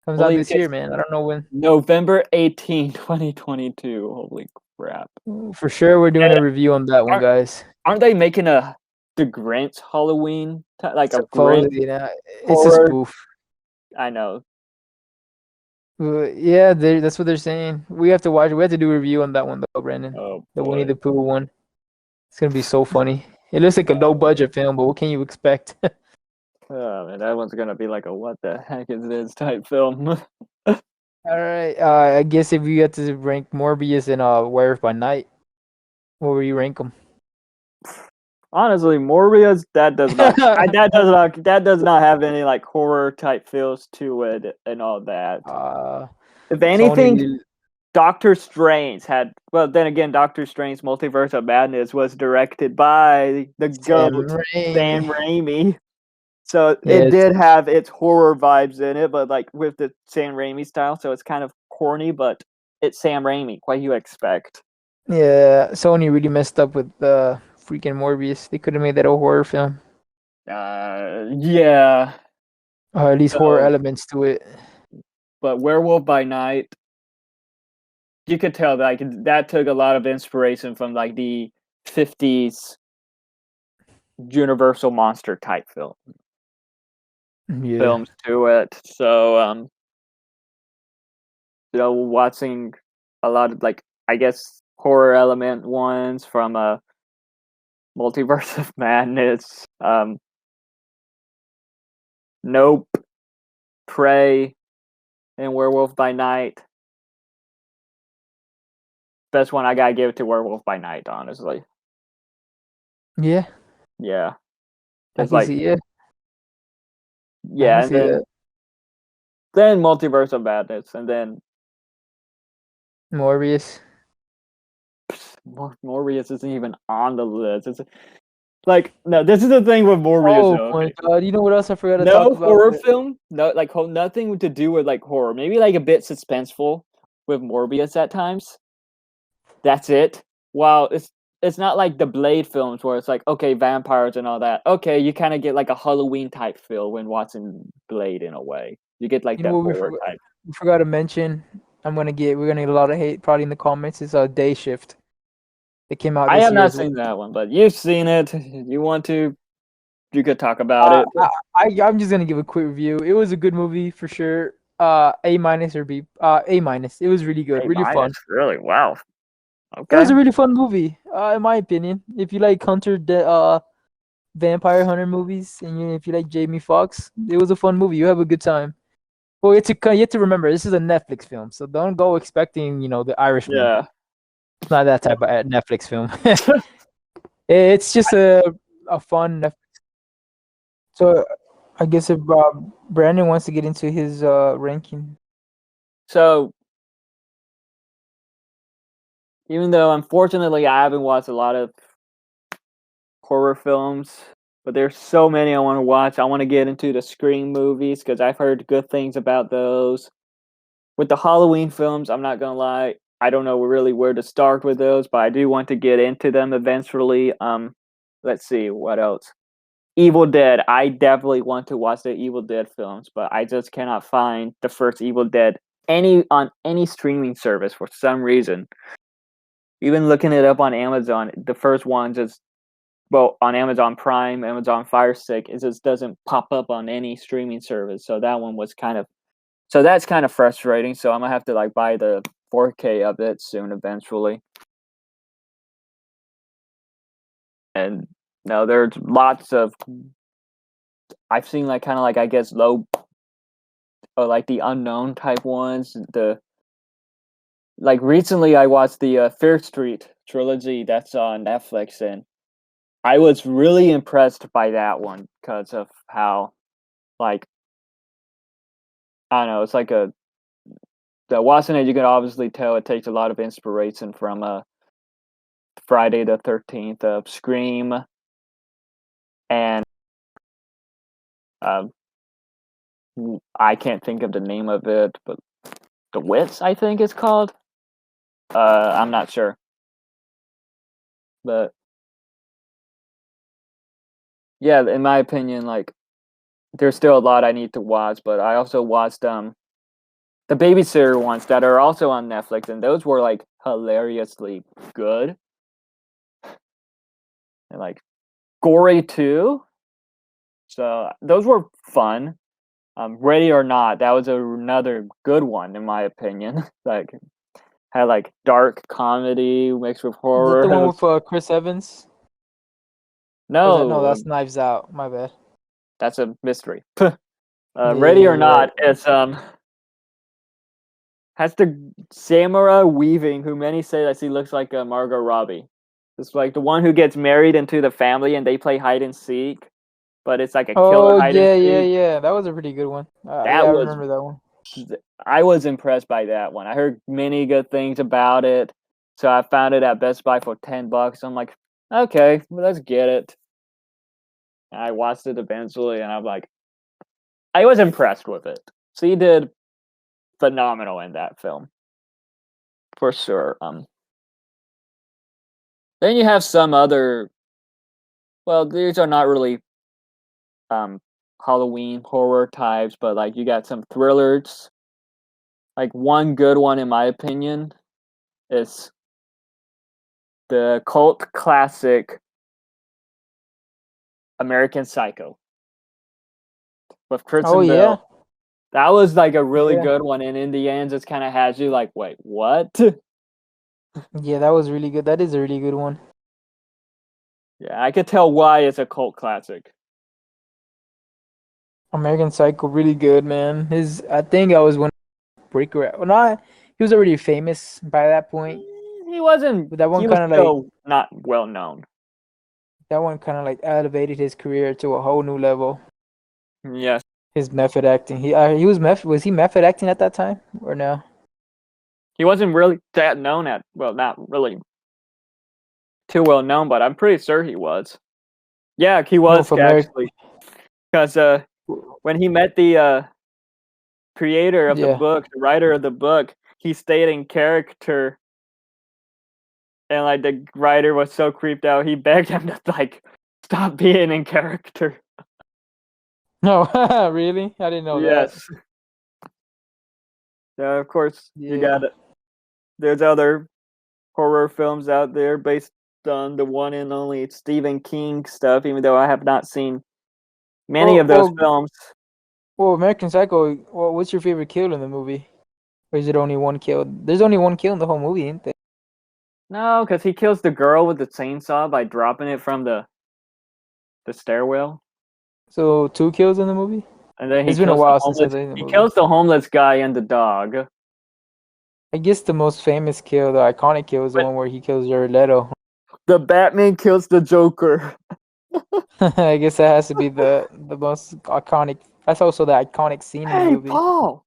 Comes out this year, man. I don't know when. November 18, 2022. Holy crap. For sure, we're doing a review on that one, guys. Aren't they making the Grinch Halloween? Like a Grinch? It's a spoof. I know. Yeah, that's what they're saying. We have to watch. We have to do a review on that one, though, Brandon. Oh, the Winnie the Pooh one. It's gonna be so funny. It looks like a low budget film, but what can you expect? Oh man, that one's gonna be like a what the heck is this type film. All right. I guess if you had to rank Morbius and Werewolf by Night, what would you rank them? Honestly, Morbius that does not have any like horror type feels to it and all that. If anything, Doctor Strange had. Well, then again, Doctor Strange Multiverse of Madness was directed by the GOAT Sam Raimi. So it did have its horror vibes in it, but like with the Sam Raimi style, so it's kind of corny, but it's Sam Raimi. What do you expect? Yeah, Sony really messed up with the freaking Morbius. They could have made that a horror film. Yeah. Or at least horror elements to it. But Werewolf by Night, you could tell that took a lot of inspiration from like the 50s Universal monster type film. Yeah. films to it. So watching a lot of like I guess horror element ones from Multiverse of Madness, Nope, Prey, and Werewolf by Night. Best one I gotta give it to Werewolf by Night, honestly. Yeah. Yeah, I it's can like see it. I can yeah, and see that. then Multiverse of Madness, and then Morbius. Morbius isn't even on the list. It's like no, this is the thing with Morbius. Oh Though, my okay, god! You know what else I forgot to talk no about? horror film, no like nothing to do with like horror. Maybe like a bit suspenseful with Morbius at times. That's it. Wow, it's not like the Blade films where it's like okay, vampires and all that. Okay, you kind of get like a Halloween type feel when watching Blade in a way. You get like You know that what horror type. we forgot to mention? We're gonna get a lot of hate probably in the comments. Is Day Shift. It came out I this have year not as well. seen that one, but you've seen it. You want to? You could talk about it. I'm just gonna give a quick review. It was a good movie for sure. A minus or B. A minus. It was really good, A really minus, fun. really? Wow. It Okay. was a really fun movie, in my opinion. If you like vampire hunter movies, and if you like Jamie Foxx, it was a fun movie. You have a good time. Well, you have to remember this is a Netflix film, so don't go expecting The Irishman. Yeah. It's not that type of Netflix film. It's just a fun. So I guess if Brandon wants to get into his ranking. So even though unfortunately I haven't watched a lot of horror films, but there's so many I want to watch. I want to get into the Scream movies because I've heard good things about those. With the Halloween films, I'm not gonna lie, I don't know really where to start with those, but I do want to get into them eventually. Let's see what else. Evil Dead. I definitely want to watch the Evil Dead films, but I just cannot find the first Evil Dead any streaming service for some reason. Even looking it up on Amazon, the first one just on Amazon Prime, Amazon Fire Stick, it just doesn't pop up on any streaming service. So that one was that's kind of frustrating. So I'm gonna have to like buy the 4K of it soon eventually. And no, there's lots of I've seen like kind of like I guess low or like the unknown type ones. The like recently I watched the Fear Street trilogy that's on Netflix, and I was really impressed by that one because of how like I don't know, it's like the watching it you can obviously tell it takes a lot of inspiration from Friday the 13th of Scream and um I can't think of the name of it, but The Wits I think it's called. I'm not sure. But yeah, in my opinion, like there's still a lot I need to watch, but I also watched the babysitter ones that are also on Netflix, and those were like hilariously good and like gory too. So those were fun. Ready or Not, that was another good one in my opinion. Like had like dark comedy mixed with Is that horror. the It one was with Chris Evans? Or is that no? no, That's Knives Out. My bad. that's a mystery. Yeah, Ready or you're right. Not, it's has the Samara Weaving, who many say that she looks like Margot Robbie. It's like the one who gets married into the family and they play hide and seek, but it's like a killer Oh hide and yeah, yeah, seek. yeah. That was a pretty good one. Yeah, That I was remember that one. I was impressed by that one. I heard many good things about it, so I found it at Best Buy for $10. I'm like, okay, well, let's get it. And I watched it eventually, and I'm like, I was impressed with it. She did phenomenal in that film for sure. Then you have some other. Well, these are not really um Halloween horror types, but like you got some thrillers. Like one good one in my opinion is the cult classic American Psycho. with Oh Kristen yeah, Bell. That was like a really yeah, good one, and in the end, just kind of has you like, wait, what? yeah. That was really good. That is a really good one. Yeah, I could tell why it's a cult classic. American Psycho, really good, man. I think I was when Breaker. Well, not he was already famous by that point, He wasn't. but that one He was kind of like still not well known. elevated his career to a whole new level. Yes, His method acting. He was he method acting at that time or no? he wasn't really that known at. Well, not really too well known, but I'm pretty sure he was. Yeah, he No, was for America. actually, because when he met the creator of the Yeah. book, the writer of the book, he stayed in character, and like the writer was so creeped out, he begged him to like stop being in character. No, really? I didn't know that. Yes. Yeah, of course you got Yeah. it. There's other horror films out there based on the one and only Stephen King stuff, even though I have not seen many Well, of those well, films. well, American Psycho. Well, what's your favorite kill in the movie? Or is it only one kill? There's only one kill in the whole movie, isn't there? No, because he kills the girl with the chainsaw by dropping it from the stairwell. So two kills in the movie. And then he It's been a kills the while since I've homeless. seen the He movie. kills the homeless guy and the dog. I guess the most famous kill, the iconic kill, is the But one where he kills Jared Leto. the Batman kills the Joker. I guess that has to be the most iconic. That's also the iconic scene in the Hey, movie. Paul.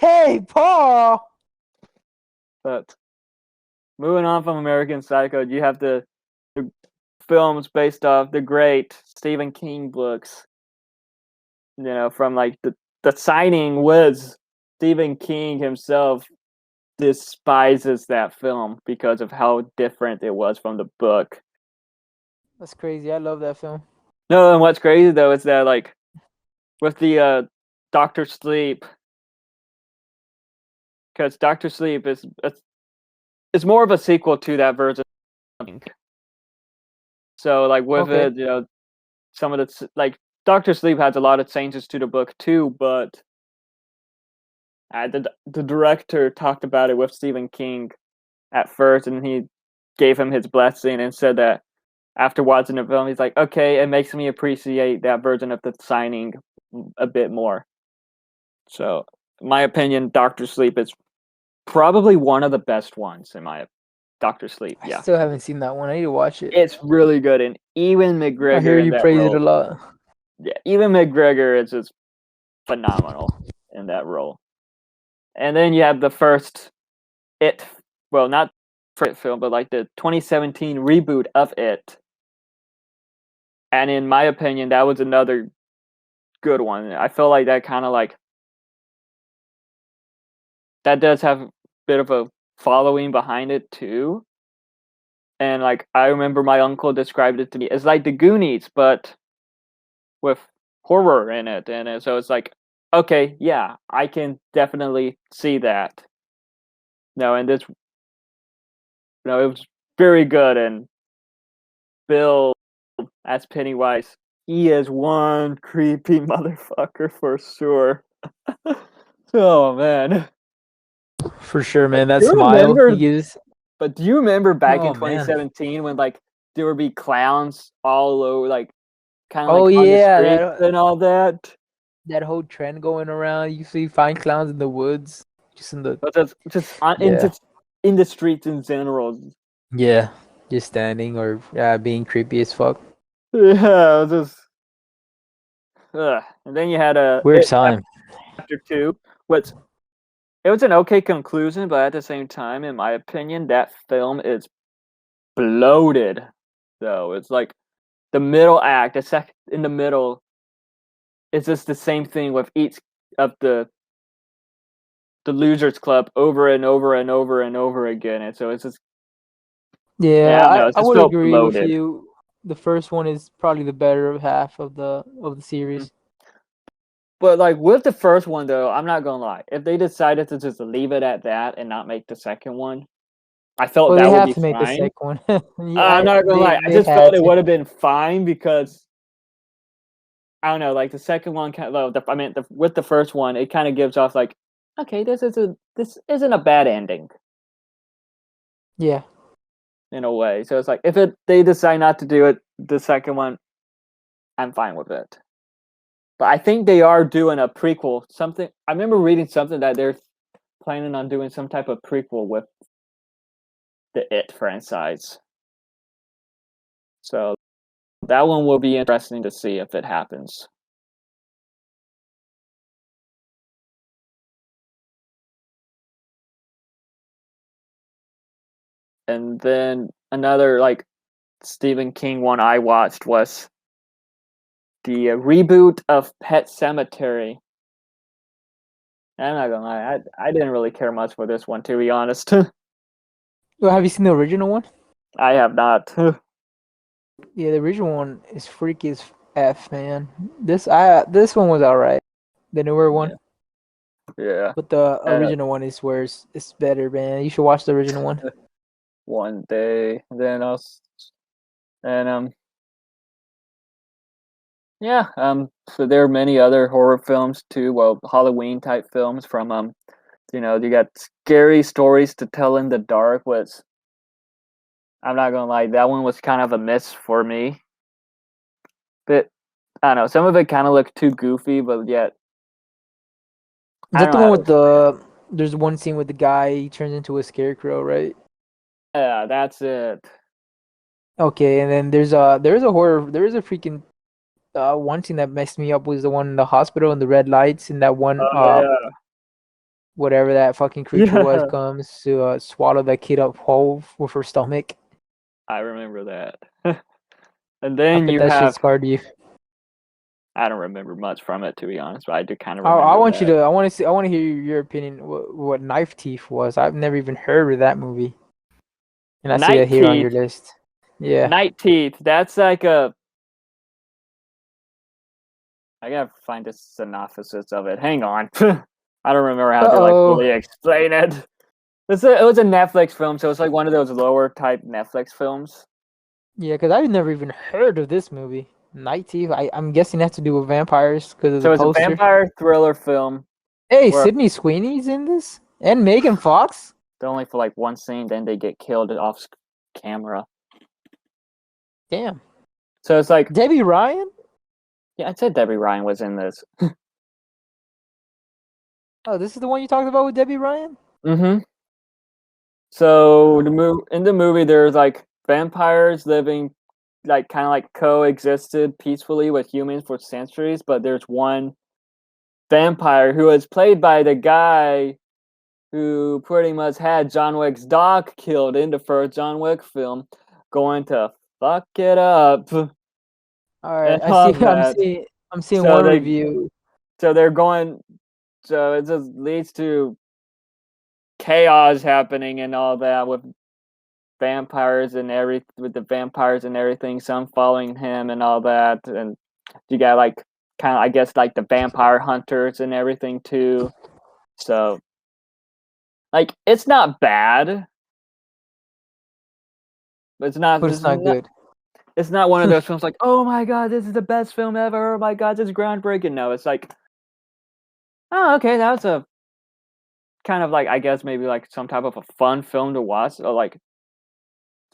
Hey, Paul. But moving on from American Psycho, you have the films based off the great Stephen King books. You know, from like the Signing was Stephen King himself despises that film because of how different it was from the book. That's crazy. I love that film. No, and what's crazy though is that like with the Doctor Sleep, because Doctor Sleep is more of a sequel to that version. So like with Okay. it, you know, some of the like Doctor Sleep has a lot of changes to the book too, but the director talked about it with Stephen King at first, and he gave him his blessing and said that after watching the film, he's like, okay, it makes me appreciate that version of the Signing a bit more. So, in my opinion, Doctor Sleep is probably one of the best ones in my Doctor Sleep. I Yeah, still haven't seen that one. I need to watch it. it's really good, and even I hear McGregor in you that praise it a role. lot. Yeah, even McGregor is just phenomenal in that role. And then you have the first It, well, not first film, but like the 2017 reboot of It. And in my opinion, that was another good one. I feel like that kind of like that does have a bit of a following behind it too. And like I remember my uncle described it to me. It's like the Goonies, but with horror in it. And so it's like, okay, yeah, I can definitely see that. No, and this, it was very good. And Bill as Pennywise, he is one creepy motherfucker for sure. Oh man. For sure, But man. That do you smile he remember gives. but do you remember back in Oh man. 2017 when like there would be clowns all over like kind of Oh like on the yeah, streets and all that? that whole trend going around. You see, find clowns in the woods, just in the But yeah, just in the streets in general. yeah, just standing or being creepy as fuck. Yeah, it was just and then you had Weird It time. Chapter 2, which it was an okay conclusion, but at the same time, in my opinion, that film is bloated. Though it's like the middle act, the second in the middle, it's just the same thing with each of the Losers Club over and over and over and over again, and so it's just Yeah, yeah, I don't know, it's I just would so agree with bloated. you. The first one is probably the better half of the Mm. series. But like with the first one, though, I'm not gonna lie, if they decided to just leave it at that and not make the second one, I felt Well, they that would have be to make the fine. second one. Yeah, I'm not gonna lie, I they just had felt it to. would have been fine because I don't know, like the second one kind of, with the first one, it kind of gives off like, okay, this isn't a bad ending Yeah. in a way. So it's like if they decide not to do it, the second one, I'm fine with it. But I think they are doing a prequel. Something I remember reading something that they're planning on doing some type of prequel with the It franchise. So that one will be interesting to see if it happens. And then another like Stephen King one I watched was the reboot of Pet Cemetery. I'm not gonna lie, I didn't really care much for this one, to be honest. Well, have you seen the original one? I have not. Yeah, the original one is freaky as f, man. This one was alright, the newer one, Yeah, but the uh, original one is where it's better, man. You should watch the original one. one day. Then and yeah, so there are many other horror films too. Well, Halloween type films from you got Scary Stories to Tell in the Dark, which I'm not gonna lie, that one was kind of a miss for me. But I don't know, some of it kind of looked too goofy, but yet Is I that don't the know one how to with explain it. There's one scene with the guy he turns into a scarecrow, right? Yeah, that's it. Okay, and then there's a horror there's a freaking one scene that messed me up was the one in the hospital and the red lights and that one Oh yeah, whatever that fucking creature was yeah. comes to swallow that kid up whole with her stomach. I remember that. And I then bet you that shit have scarred you. I don't remember much from it, to be honest, but I do kind of remember that. I want to see I want to hear your opinion what Knife Teeth was. I've never even heard of that movie, and I see it Night here on your Teeth, list. Yeah. Night Teeth. That's like a. I gotta find a synopsis of it. Hang on, I don't remember how to like Uh-oh. fully explain it. It was a Netflix film, so it's like one of those lower type Netflix films. Yeah, because I've never even heard of this movie. Night Thief. I'm guessing it has to do with vampires because of the So it's a poster. vampire thriller film Hey, where Sydney Sweeney's in this, and Megan Fox. they're only for like one scene, then they get killed off camera. Damn. So it's like, Debbie Ryan. yeah, I said Debbie Ryan was in this. Oh, this is the one you talked about with Debbie Ryan. Mm-hmm. So in the movie, there's like vampires living like kind of like coexisted peacefully with humans for centuries, but there's one vampire who is played by the guy who pretty much had John Wick's dog killed in the first John Wick film, going to fuck it up All and right, I see. all that. I'm seeing So one they review. so they're going so it just leads to chaos happening and all that with the vampires and everything, some following him and all that, and you got like kind of I guess like the vampire hunters and everything too. So like it's not bad, but But it's not good. it's not one of those films like, oh my god, this is the best film ever. Oh my god, this is groundbreaking. No, it's like, oh okay, that's a kind of like I guess maybe like some type of a fun film to watch or like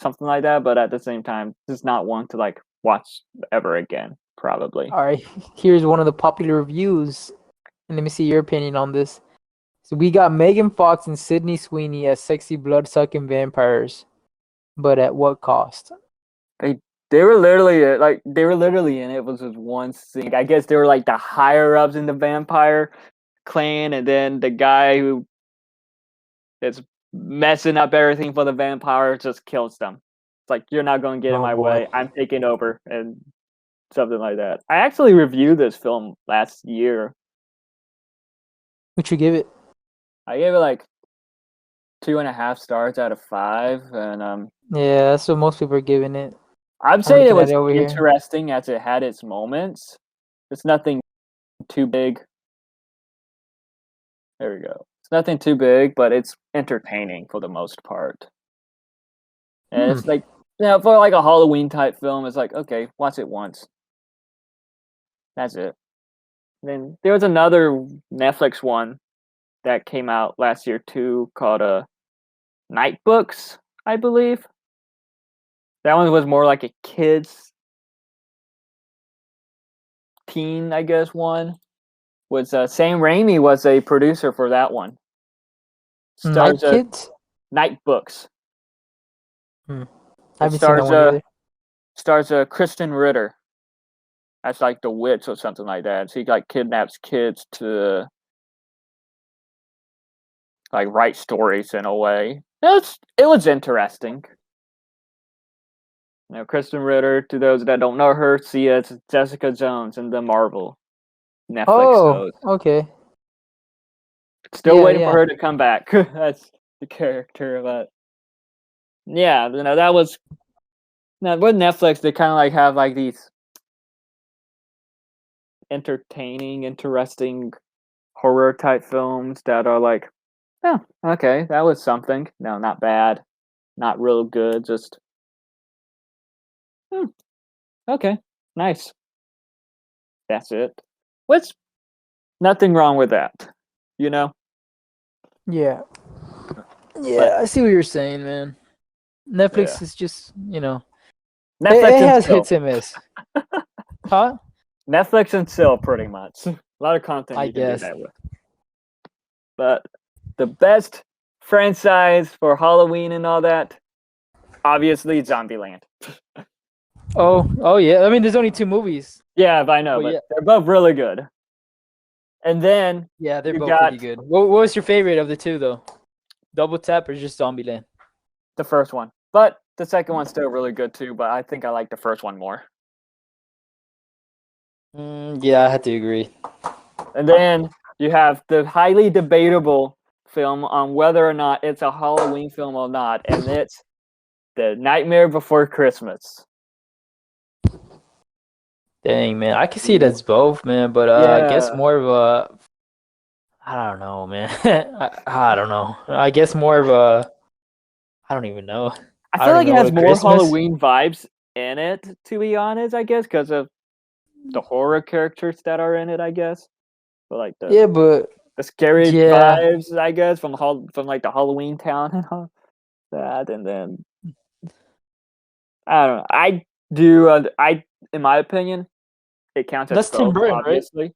something like that, but at the same time, just not one to like watch ever again, probably. All right, here's one of the popular reviews, and let me see your opinion on this. So we got Megan Fox and Sydney Sweeney as sexy blood-sucking vampires, but at what cost? They they were literally in it. It was just one scene. I guess they were like the higher ups in the vampire clan, and then the guy who is messing up everything for the vampire just kills them. It's like you're not going to get in Oh my boy, way. I'm taking over, and something like that. I actually reviewed this film last year. would you give it? I gave it like 2.5 stars out of 5, and Yeah, that's what most people are giving it. I'm I'm saying it looking at was it over here. interesting as it had its moments. It's nothing too big. There we go. It's nothing too big, but it's entertaining for the most part. And Hmm. it's like, for like a Halloween type film, it's like, okay, watch it once. That's it. Then there was another Netflix one that came out last year too, called Night Books, I believe. That one was more like a kids teen, I guess. One was Sam Raimi was a producer for that one. Night Stars Kids. Night Books. I It haven't seen that one either. stars Kristen Ritter. That's like the witch or something like that. She like kidnaps kids to like write stories in a way. It was interesting. You know, Kristen Ritter, to those that don't know her, see as Jessica Jones in the Marvel Netflix Oh, shows. okay. Still Yeah, waiting for yeah. her to come back. That's the character, but yeah, you know, that was now with Netflix. They kind of like have like these entertaining, interesting horror type films that are like, oh, okay, that was something. No, not bad, not real good. Just hmm, okay, nice. That's it. What's nothing wrong with that, you know. Yeah. But Yeah, I see what you're saying, man. yeah, Netflix is just, Netflix it and has chill. hits and miss. Huh? Netflix and chill, pretty much. A lot of content I you can do guess. that with. But the best franchise for Halloween and all that, obviously Zombieland. Oh yeah. I mean, there's only two movies, Yeah, I know, but but yeah, they're both really good. And then yeah, they're you both pretty got good. What was your favorite of the two, though? Double Tap or just Zombieland? the first one. But the second one's still really good too, but I think I like the first one more. Yeah, I have to agree. And then you have the highly debatable film on whether or not it's a Halloween film or not, and it's The Nightmare Before Christmas. Dang, man, I can see it as both, man, but I guess Yeah. more of a, I don't know, man. I don't know. I guess more of a, I don't even know. I I feel don't like even it know, has a more Christmas. Halloween vibes in it, to be honest, I guess, because of the horror characters that are in it, I guess. But like Yeah, but the scary yeah, vibes, I guess, from like the Halloween town and all that, and then I don't know. I do. In my opinion, it counts as that's Tim both. Burton, right? Obviously,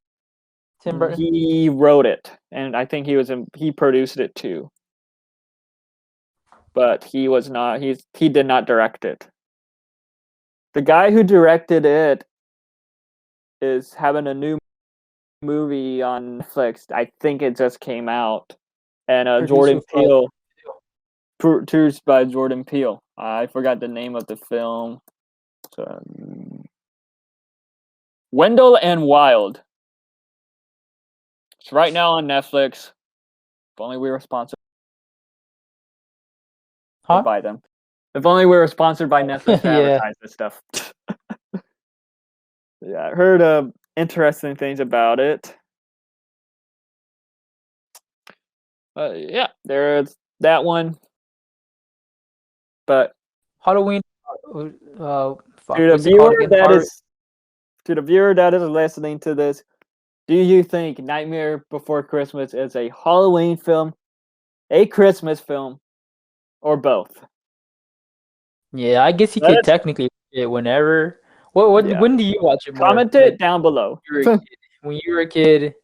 Tim Burton. he wrote it, and I think he produced it too. But he was not. He did not direct it. The guy who directed it is having a new movie on Netflix. I think it just came out, and Produced Jordan with Peele, produced by Jordan Peele. I forgot the name of the film. Wendell and Wild. It's right now on Netflix. If only we were sponsored huh? by them. If only we were sponsored by Netflix to Yeah. advertise this stuff. Yeah, I heard interesting things about it. Yeah, there's that one. But Halloween. to Fuck. the What's it called viewer again? that is to the viewer that is listening to this, do you think Nightmare Before Christmas is a Halloween film, a Christmas film, or both? Yeah, I guess you Let could us, technically watch it whenever. What? yeah, When do you watch it more? comment Like it down below. you were a kid. When you were a kid,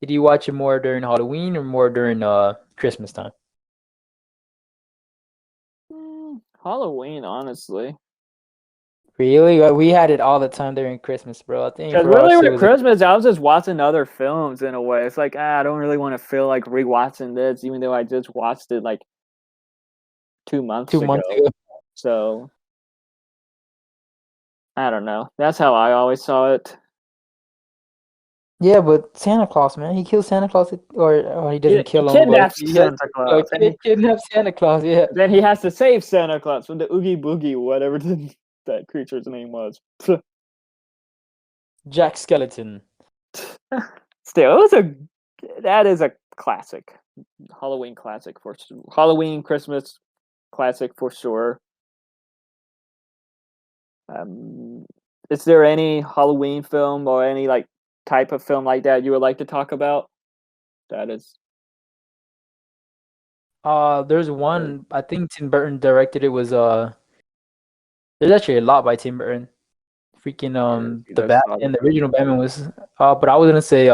did you watch it more during Halloween or more during Christmas time? Halloween, honestly. Really? We had it all the time during Christmas, bro. I think Because for really us it with was a Christmas, I was just watching other films in a way. It's like, I don't really want to feel like rewatching this, even though I just watched it like 2 months 2 months ago. ago. So, I don't know. That's how I always saw it. Yeah, but Santa Claus, man, he kills Santa Claus, or he He doesn't kill him, but kidnaps he has Santa Claus, and kidnaps Santa Claus. Yeah, then he has to save Santa Claus from the Oogie Boogie, whatever that creature's name was. Jack Skeleton. Still, that is a classic, Halloween classic for Halloween Christmas classic for sure. Um, is there any Halloween film or any like type of film like that you would like to talk about? That is There's one I think Tim Burton directed. It was there's actually a lot by Tim Burton. Freaking the Batman, the original Batman was but I was gonna say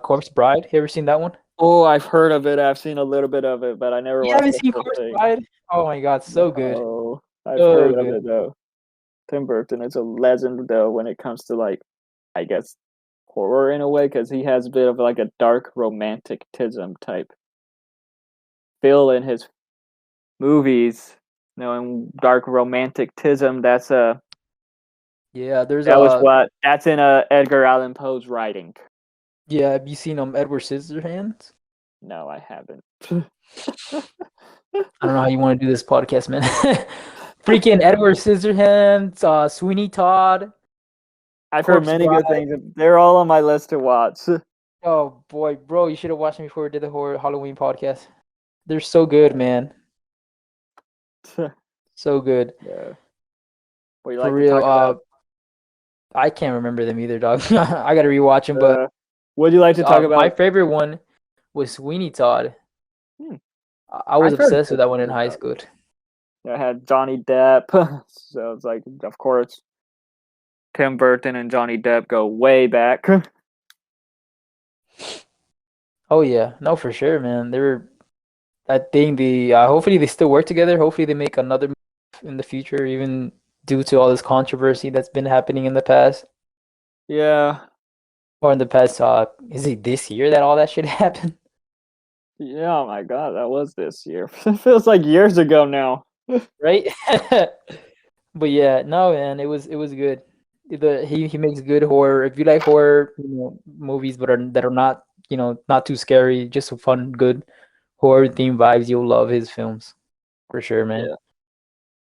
Corpse Bride. You ever seen that one? Oh, I've heard of it. I've seen a little bit of it, but I never You watched haven't the seen whole Corpse thing. Bride? Oh my god, so good. Oh, I've So heard of good. it though. Tim Burton is a legend though when it comes to like, I guess, horror in a way, because he has a bit of like a dark romanticism type feel in his movies. You know, and dark romanticism. That's Yeah, that's in Edgar Allan Poe's writing. yeah, have you seen Edward Scissorhands? No, I haven't. I don't know how you want to do this podcast, man. Freaking Edward Scissorhands, Sweeney Todd. I've heard Corpse many Bride. good things. They're all on my list to watch. Oh boy, bro, you should have watched them before we did the horror Halloween podcast. They're so good, man. So good. Yeah. What you For like to real. talk about? I can't remember them either, dog. I gotta rewatch them, but What do you like to talk my about? favorite one was Sweeney Todd. Hmm. I was I've heard obsessed with that one in Sweeney high Todd. school. I had Johnny Depp, so it's like, of course, Tim Burton and Johnny Depp go way back. Oh yeah, no, for sure, man. They were. I think hopefully they still work together. Hopefully they make another move in the future, even due to all this controversy that's been happening in the past. Yeah. Or in the past, is it this year that all that shit happened? Yeah, oh my god, that was this year. It feels like years ago now. Right? But yeah, no, man, it was good. He makes good horror. If you like horror, movies, but that are not not too scary, just some fun, good horror theme vibes, you'll love his films for sure, man. Yeah.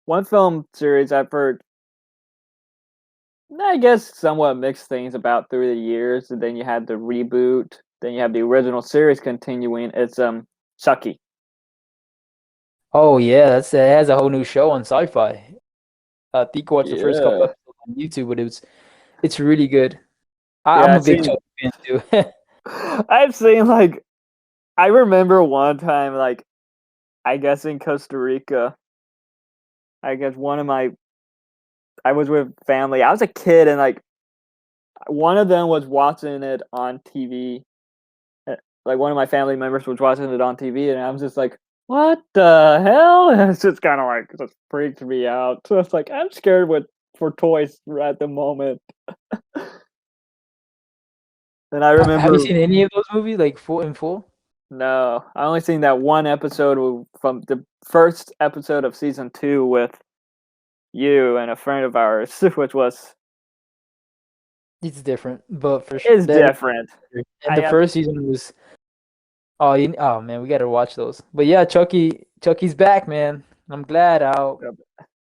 One film series I've heard, I guess, somewhat mixed things about through the years, and then you had the reboot, then you have the original series continuing. It's Chucky. Oh yeah, it has a whole new show on Sci-Fi. I think I watched the first couple Yeah. episodes on YouTube, but it's really good. Yeah, I'm a I've big seen Chucky fan too. I've seen like I remember one time like I guess in Costa Rica, I guess I was with family. I was a kid and like one of them was watching it on TV. Like one of my family members was watching it on TV and I was just like, "What the hell?" And it's just kind of like just freaked me out. So it's like I'm scared for toys at the moment. And I remember Have you seen any of those movies like full? No, I only seen that one episode from the first episode of season 2 with you and a friend of ours, which was It's different, but for sure. is different. And the first season was oh man, we gotta watch those. But yeah, Chucky's back, man. I'm glad out.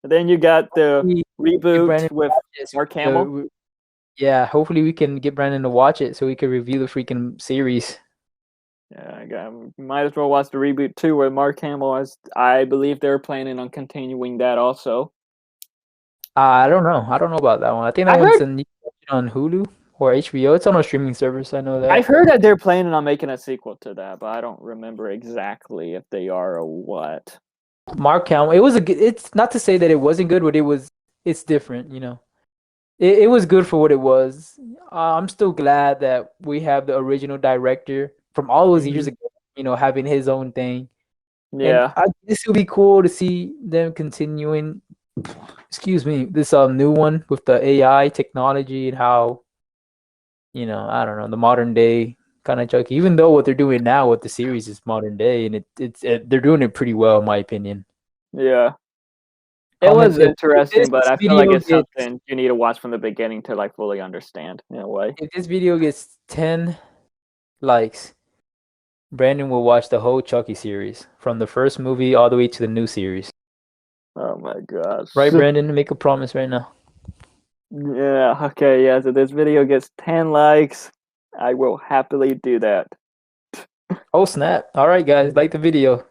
Then you got the reboot Brandon with Mark Hamill. Yeah, hopefully we can get Brandon to watch it so we can review the freaking series. Yeah, might as well watch the reboot too with Mark Hamill, as I believe they're planning on continuing that also. I don't know. I don't know about that one. I think that one's on Hulu or HBO. It's on a streaming service. I know that. I heard that they're planning on making a sequel to that, but I don't remember exactly if they are or what. Mark Hamill. It was it's not to say that it wasn't good, but it's different, It was good for what it was. I'm still glad that we have the original director from all those years ago, having his own thing. Yeah. And this will be cool to see them continuing. Excuse me, this new one with the AI technology and how, I don't know, the modern day kind of Chucky. Even though what they're doing now with the series is modern day, and they're doing it pretty well, in my opinion. Yeah. It was interesting, but I feel like it's something you need to watch from the beginning to like fully understand in a way. If this video gets 10 likes, Brandon will watch the whole Chucky series from the first movie all the way to the new series. Oh my gosh. Right, Brandon? Make a promise right now. Yeah, okay, yeah. So this video gets 10 likes, I will happily do that. Oh, snap. All right, guys. Like the video.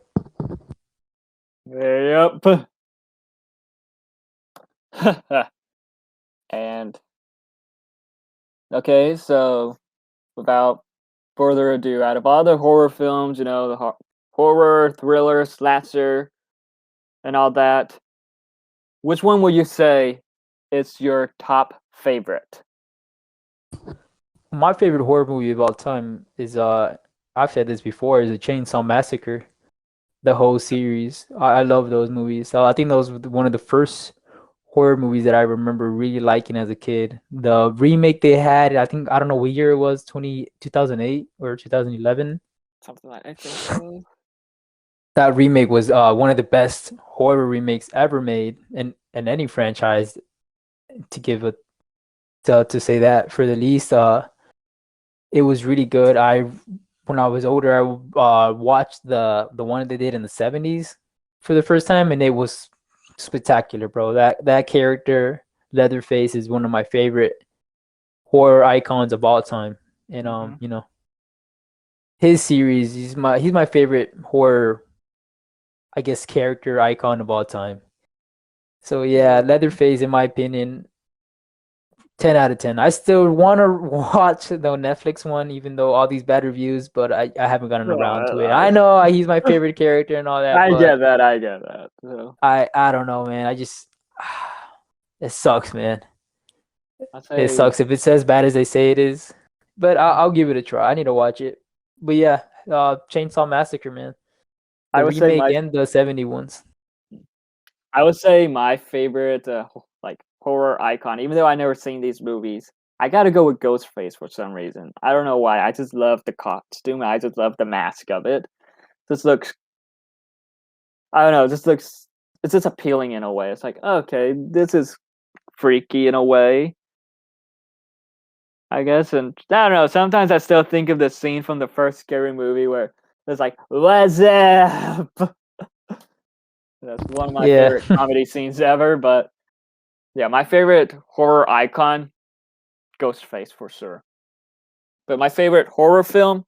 Yep. And Okay, so without further ado, out of all the horror films, the horror, thriller, slasher, and all that, which one would you say is your top favorite? My favorite horror movie of all time is I've said this before, is a Chainsaw Massacre. The whole series. I love those movies. So I think those were one of the first horror movies that I remember really liking as a kid. The remake they had, I think I don't know what year it was, 2008 or 2011. Something like I think so. That remake was one of the best horror remakes ever made in any franchise, to give it to say that for the least. It was really good. I When I was older, I watched the one they did in the 70s for the first time, and it was spectacular, bro. That character, Leatherface, is one of my favorite horror icons of all time. And Hmm. his series, he's my favorite horror, I guess, character icon of all time. So yeah, Yeah, Leatherface, in my opinion, 10 out of 10. I still want to watch the Netflix one, even though all these bad reviews, but I haven't gotten around to it. I know he's my favorite character and all that, I but get that. I get that. So I don't know, man. I just it sucks, man. I It say sucks if it's as bad as they say it is. But I'll give it a try. I need to watch it. But yeah, Chainsaw Massacre, man. I The would say remake my and the 70 ones. I would say my favorite like horror icon, even though I never seen these movies, I gotta go with Ghostface for some reason. I don't know why. I just love the costume. I just love the mask of it. Just looks I don't know, just looks it's just appealing in a way. It's like, okay, this is freaky in a way, I guess. And I don't know, sometimes I still think of the scene from the first scary movie where it's like, what's up? That's one of my Yeah. favorite comedy scenes ever, but yeah, my favorite horror icon, Ghostface for sure. But my favorite horror film,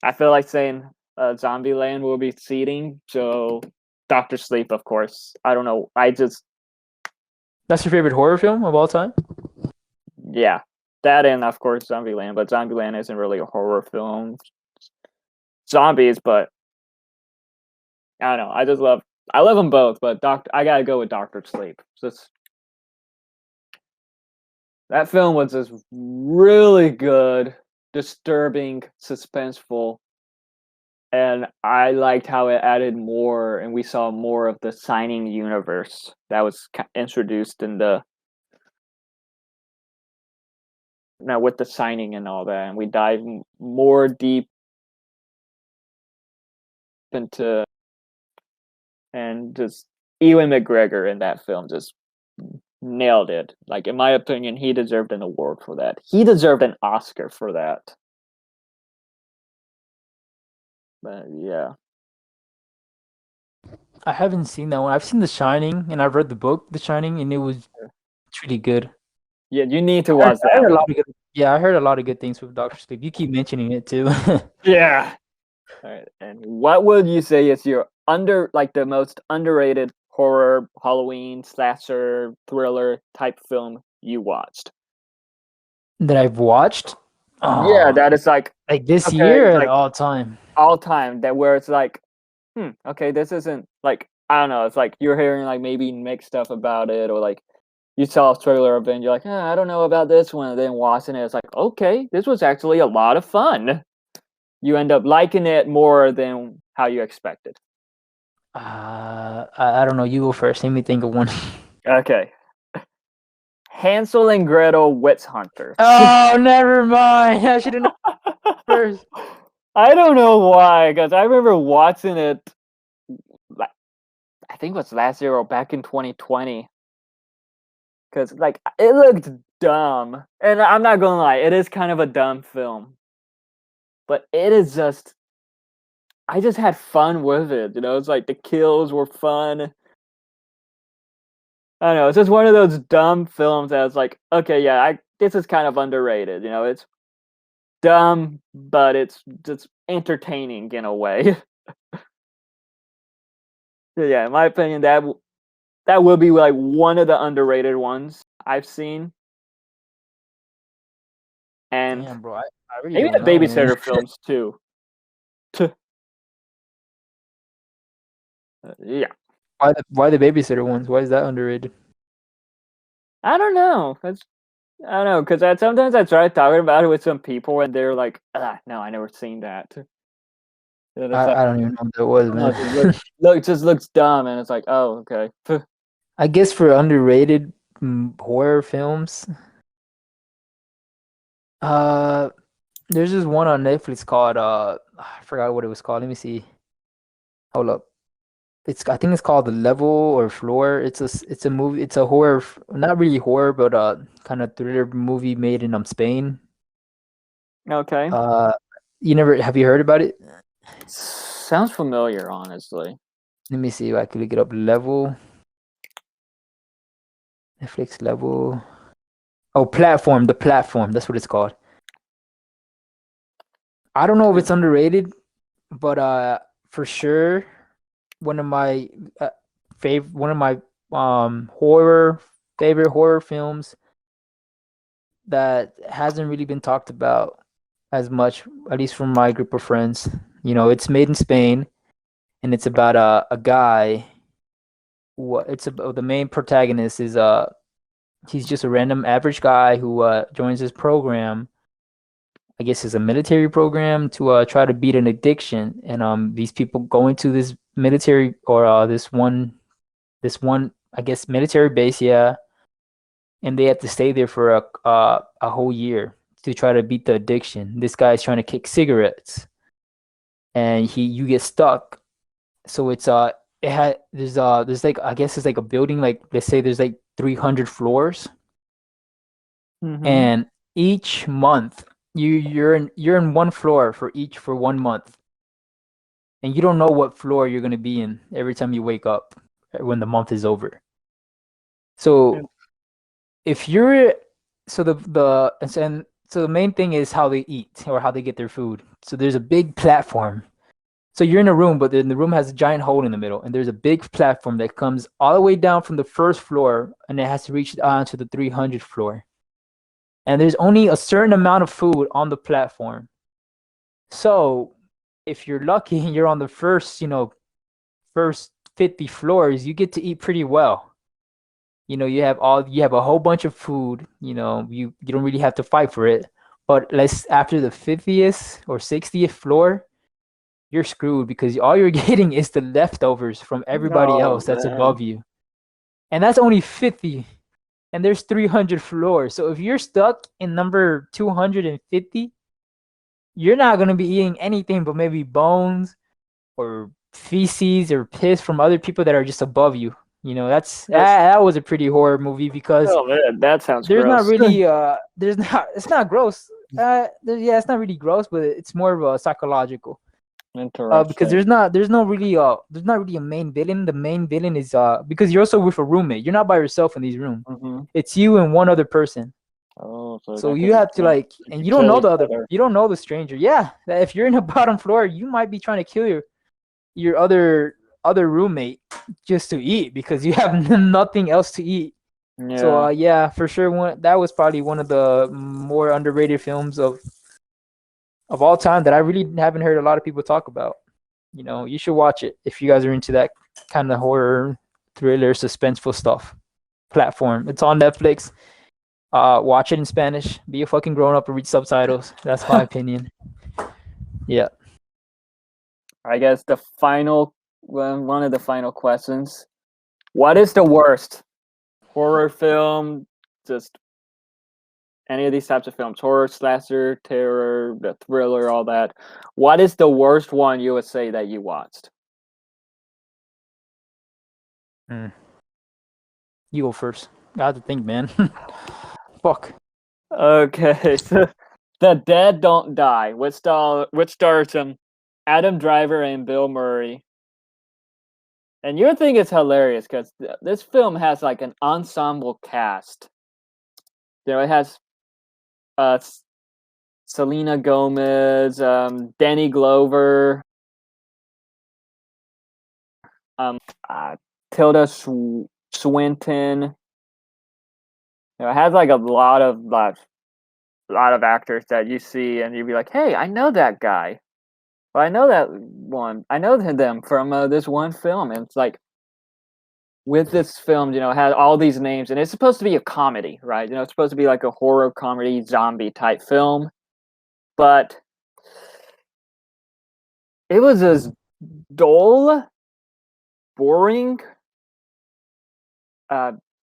I feel like saying Zombieland will be seating. So Doctor Sleep, of course. I don't know. That's your favorite horror film of all time? Yeah, that and of course Zombieland. But Zombieland isn't really a horror film. Zombies, but I don't know. I love them both, but I gotta go with Doctor Sleep. Just that film was just really good, disturbing, suspenseful, and I liked how it added more, and we saw more of the Signing universe that was introduced in the now with the Signing and all that, and we dive more deep into and just Ewan McGregor in that film just nailed it. Like in my opinion, he deserved an award for that. He deserved an Oscar for that. But yeah, I haven't seen that one. I've seen The Shining and I've read the book The Shining, and it was really good. yeah, you need to I heard, watch I that heard a one. lot of good. Yeah, I heard a lot of good things from Doctor Sleep. You keep mentioning it too. Yeah. All right. And what would you say is your like the most underrated horror, Halloween, slasher, thriller type film you watched? That I've watched. Yeah, Oh, that is like like this okay, year at like all time. all time that where it's like, okay, this isn't like I don't know, it's like you're hearing like maybe mixed stuff about it or like you saw a trailer of it and you're like, I don't know about this one, and then watching it, it's like, okay, this was actually a lot of fun. You end up liking it more than how you expected. I don't know. You go first. Let me think of one. Okay. Hansel and Gretel Witch Hunters. Oh, never mind. I should have known first. I don't know why, because I remember watching it, like, I think it was last year or back in 2020. Because, like, it looked dumb. And I'm not going to lie, it is kind of a dumb film. But it is just, I just had fun with it. It's like the kills were fun. I don't know. It's just one of those dumb films that's like, okay, yeah, this is kind of underrated. It's dumb, but it's just entertaining in a way. So, yeah, in my opinion, that will be like one of the underrated ones I've seen. and Damn, bro, I really maybe don't the know, man. babysitter films too. Yeah, Why the babysitter ones? Why is that underrated? I don't know. I don't know because sometimes I try talking about it with some people and they're like, no, I never seen that. And it's like, I don't even know what that was, no, man. it just looks dumb, and it's like, oh, okay. I guess for underrated horror films, uh, there's this one on Netflix called I forgot what it was called. Let me see. Hold up. I think it's called The Level or Floor. It's a movie. It's a horror, not really horror, but kind of thriller movie made in Spain. Okay, Uh, you never have you heard about it? sounds familiar, honestly. Let me see if I could look it up. Level Netflix Level. Oh, Platform. The Platform. That's what it's called. I don't know if it's underrated, but for sure, one of my one of my horror favorite horror films that hasn't really been talked about as much, at least from my group of friends. You know, it's made in Spain, and it's about a guy. It's about the main protagonist is he's just a random average guy who joins this program. I guess it's a military program to try to beat an addiction, and these people go into this military or this one I guess military base, yeah, and they have to stay there for a whole year to try to beat the addiction. This guy's trying to kick cigarettes, and you get stuck. So there's like I guess it's like a building, like let's say there's like 300 floors, Mm-hmm. and each month you're in one floor for 1 month, and you don't know what floor you're gonna be in every time you wake up when the month is over. So if you're so the main thing is how they eat or how they get their food. So there's a big platform. So you're in a room, but then the room has a giant hole in the middle, and there's a big platform that comes all the way down from the first floor, and it has to reach on to the 300th floor. And there's only a certain amount of food on the platform. So if you're lucky and you're on the first 50 floors, you get to eat pretty well. You have a whole bunch of food. You don't really have to fight for it. But let's after the 50th or 60th floor, you're screwed because all you're getting is the leftovers from everybody Oh else that's man. above you. And that's only 50, and there's 300 floors. So if you're stuck in number 250, you're not going to be eating anything but maybe bones or feces or piss from other people that are just above you. That's That was a pretty horror movie because oh man, that sounds there's not gross. really there's not it's not gross. Yeah, it's not really gross, but it's more of a psychological. Because Interesting. there's not really a main villain. The main villain is because you're also with a roommate. You're not by yourself in these rooms. Mm-hmm. It's you and one other person. Oh, so So that you could have to you and could kill each you don't know the stranger. Yeah, that if you're in the bottom floor, you might be trying to kill your other roommate just to eat because you have nothing else to eat. So Yeah. yeah, for sure, that was probably one of the more underrated films of all time that I really haven't heard a lot of people talk about. You should watch it if you guys are into that kind of horror, thriller, suspenseful stuff. Platform. It's on Netflix. Watch it in Spanish. Be a fucking grown up and read subtitles. That's my opinion. Yeah. I guess one of the final questions. What is the worst horror film? Just any of these types of films, horror, slasher, terror, the thriller, all that. What is the worst one you would say that you watched? Mm. You go first. I have to think, man. Fuck. Okay, so The Dead Don't Die, which stars Adam Driver and Bill Murray. And you would think it's hilarious because this film has like an ensemble cast. It has uh, Selena Gomez, Danny Glover, um, uh, Tilda Swinton. It has like a lot of a lot of actors that you see and you'd be like, hey, I know that guy. Well, I know that one. I know them from this one film. And it's like, with this film, it had all these names, and it's supposed to be a comedy, right? It's supposed to be like a horror comedy zombie type film, but it was as dull, boring,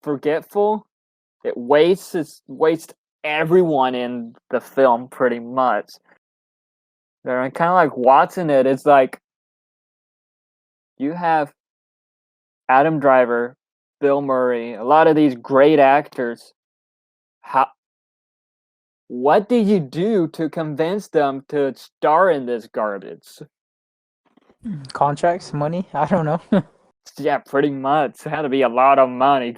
forgetful. It wastes everyone in the film pretty much. They're kind of like watching it. It's like you have Adam Driver, Bill Murray, a lot of these great actors. What did you do to convince them to star in this garbage? Contracts, money. I don't know. Yeah, pretty much. It had to be a lot of money.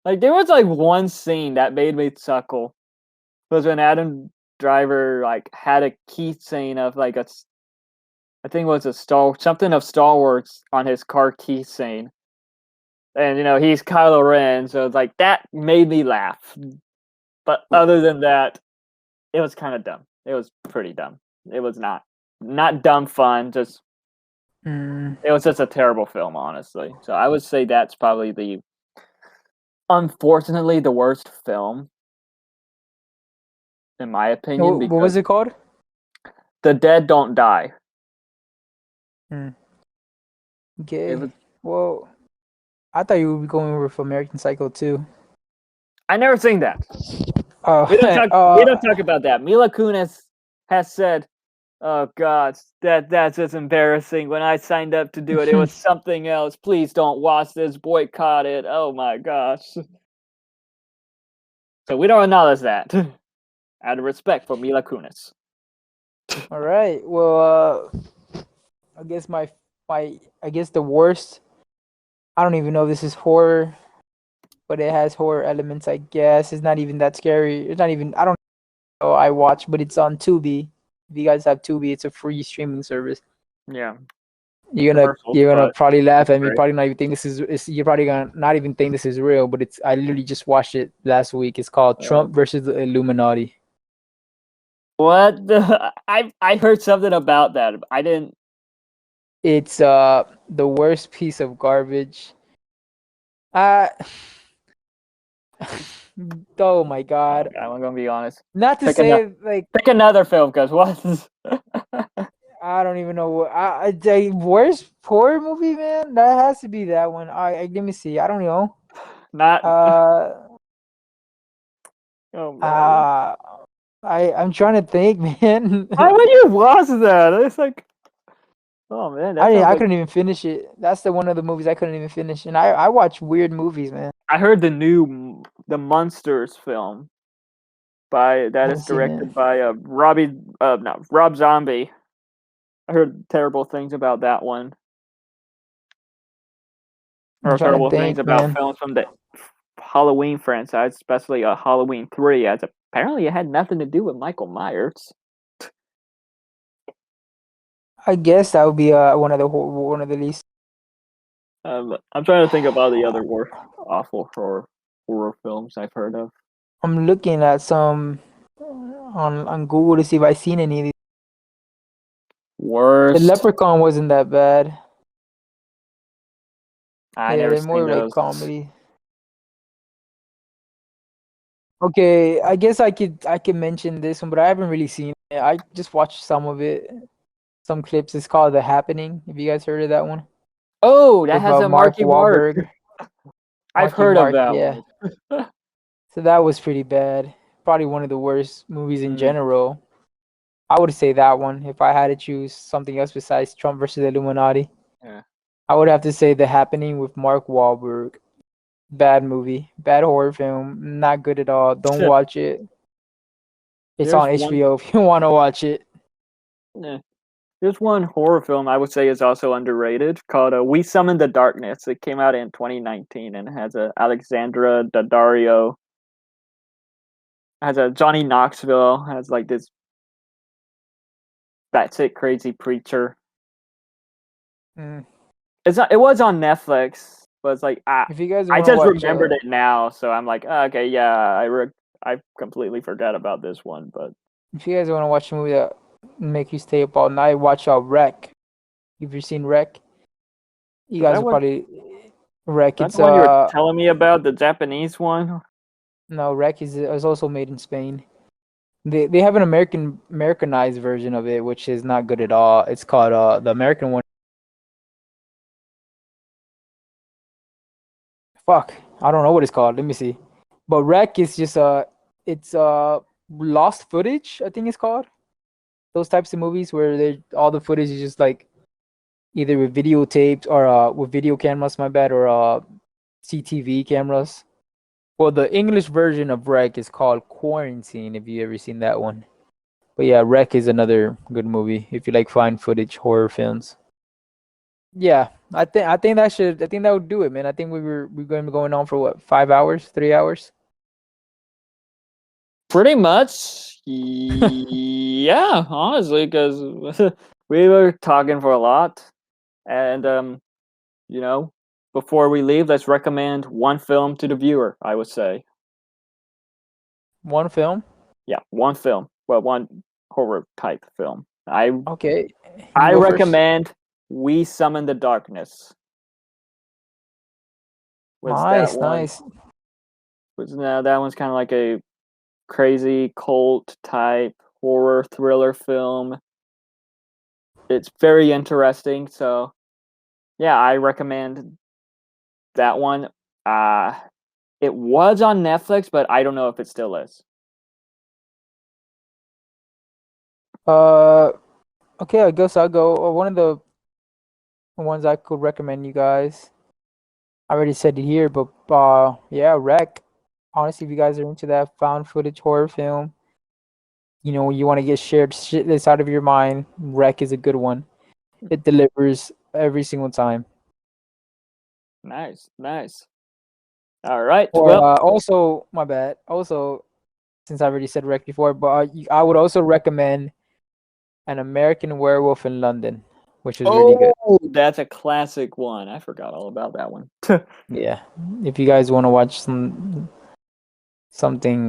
Like, there was like one scene that made me chuckle. Was when Adam Driver like had a keychain of like I think it was something of Star Wars on his car keychain. And he's Kylo Ren, so it's like that made me laugh. But other than that, it was kind of dumb. It was pretty dumb. It was not dumb fun, just it was just a terrible film, honestly. So I would say that's probably unfortunately the worst film, in my opinion. What was it called? The Dead Don't Die. Okay. Well, I thought you would be going with American Psycho too. I never seen that. We don't talk about that. Mila Kunis has said, "Oh God, that's just embarrassing. When I signed up to do it, it was something else. Please don't watch this. Boycott it. Oh my gosh." So we don't acknowledge that. Out of respect for Mila Kunis. All right. Well, I guess I guess the worst. I don't even know if this is horror, but it has horror elements. I guess it's not even that scary. It's not even. I don't know. I watch, but it's on Tubi. If you guys have Tubi, it's a free streaming service. Yeah. You're gonna probably laugh at me. Probably not even think this is. You're probably gonna not even think this is real. But it's. I literally just watched it last week. It's called Trump versus the Illuminati. What the? I heard something about that. I didn't. It's the worst piece of garbage. Oh my God. Okay, I'm gonna be honest. Not to say like pick another film, because what? I don't even know what the worst horror movie, man. That has to be that one. Let me see. I don't know. Not. I'm trying to think, man. Why would you watch that? It's like, oh man, I couldn't even finish it. That's one of the movies I couldn't even finish. And I watch weird movies, man. I heard the Monsters film that is directed by Rob Zombie. I heard terrible things about that one. Or terrible things about films from the Halloween franchise, especially Halloween 3, as apparently it had nothing to do with Michael Myers. I guess that would be one of the least. I'm trying to think of all the other awful horror films I've heard of. I'm looking at some on Google to see if I've seen any of these. Worst. The Leprechaun wasn't that bad. Never seen more those. Like comedy. Okay, I guess I could mention this one, but I haven't really seen it. I just watched some of it, some clips. It's called The Happening. Have you guys heard of that one? Oh, that has a Marky Mark. I've heard of that one. So that was pretty bad. Probably one of the worst movies in general. I would say that one if I had to choose something else besides Trump versus the Illuminati. Yeah. I would have to say The Happening with Mark Wahlberg. Bad movie, bad horror film, not good at all. Don't watch it. It's on HBO if you want to watch it. Yeah. There's one horror film I would say is also underrated called We Summon the Darkness. It came out in 2019 and has Alexandra Daddario. Has a Johnny Knoxville. Has like this batshit crazy preacher. It was on Netflix. but it's like If you guys I want to just watch, remembered it now, so I'm like, "Oh, okay, yeah, I completely forgot about this one, but if you guys want to watch a movie that make you stay up all night, watch Wreck. If you've seen Wreck, you is guys will probably Wreck. that It's the one you were telling me about, the Japanese one? no, Wreck is also made in Spain. They have an Americanized version of it, which is not good at all. It's called the American one. Fuck, I don't know what it's called. Let me see. But Wreck is just it's lost footage. I think it's called those types of movies where they all the footage is just like either with videotapes or with video cameras. My bad, or CTV cameras. Well, the English version of Wreck is called Quarantine. If you ever seen that one. But yeah, Wreck is another good movie if you like find footage horror films. Yeah, I think that would do it, man. I think we're going to be going on for what, 5 hours, 3 hours? Pretty much, yeah, honestly, because we were talking for a lot, and you know, before we leave, let's recommend one film to the viewer. I would say, One film? yeah, one film, well, one horror type film. Okay, you I go first. recommend We Summon the Darkness. Was that Nice, one? nice. That one's kind of like a crazy cult type horror thriller film. It's very interesting. So yeah, I recommend that one. Uh it was on Netflix, but I don't know if it still is. Uh, okay, I guess I'll go. One of the ones I could recommend you guys. I already said it here, but yeah, Wreck. Honestly, if you guys are into that found footage horror film, you want to get shared shit that's out of your mind, Wreck is a good one. It delivers every single time. Nice, nice. All right. Or Well, also, my bad. Also, since I already said Wreck before, but I would also recommend An American Werewolf in London, which is really good. that's a classic one. I forgot all about that one. Yeah, if you guys want to watch something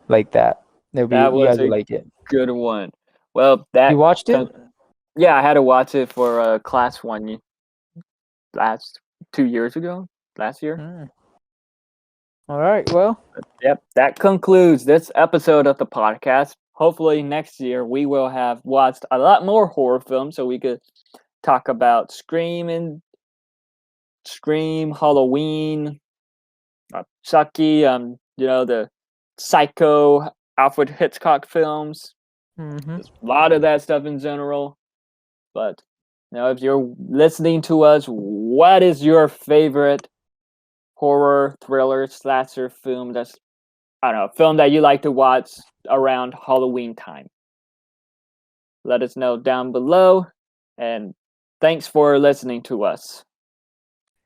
like that, That you was guys will a like it. good one. Well, You watched it? yeah, I had to watch it for class one last 2 years ago, last year. Mm. All right. Well, Yep, that concludes this episode of the podcast. Hopefully, next year we will have watched a lot more horror films so we could talk about Scream, Halloween, Chucky, the Psycho, Alfred Hitchcock films. hmm Just a lot of that stuff in general. But if you're listening to us, what is your favorite horror, thriller, slasher film that's I don't know, film that you like to watch around Halloween time? Let us know down below. And thanks for listening to us.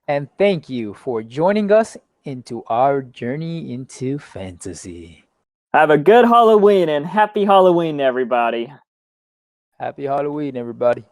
and thank you for joining us into our journey into fantasy. Have a good Halloween and happy Halloween, everybody. Happy Halloween, everybody.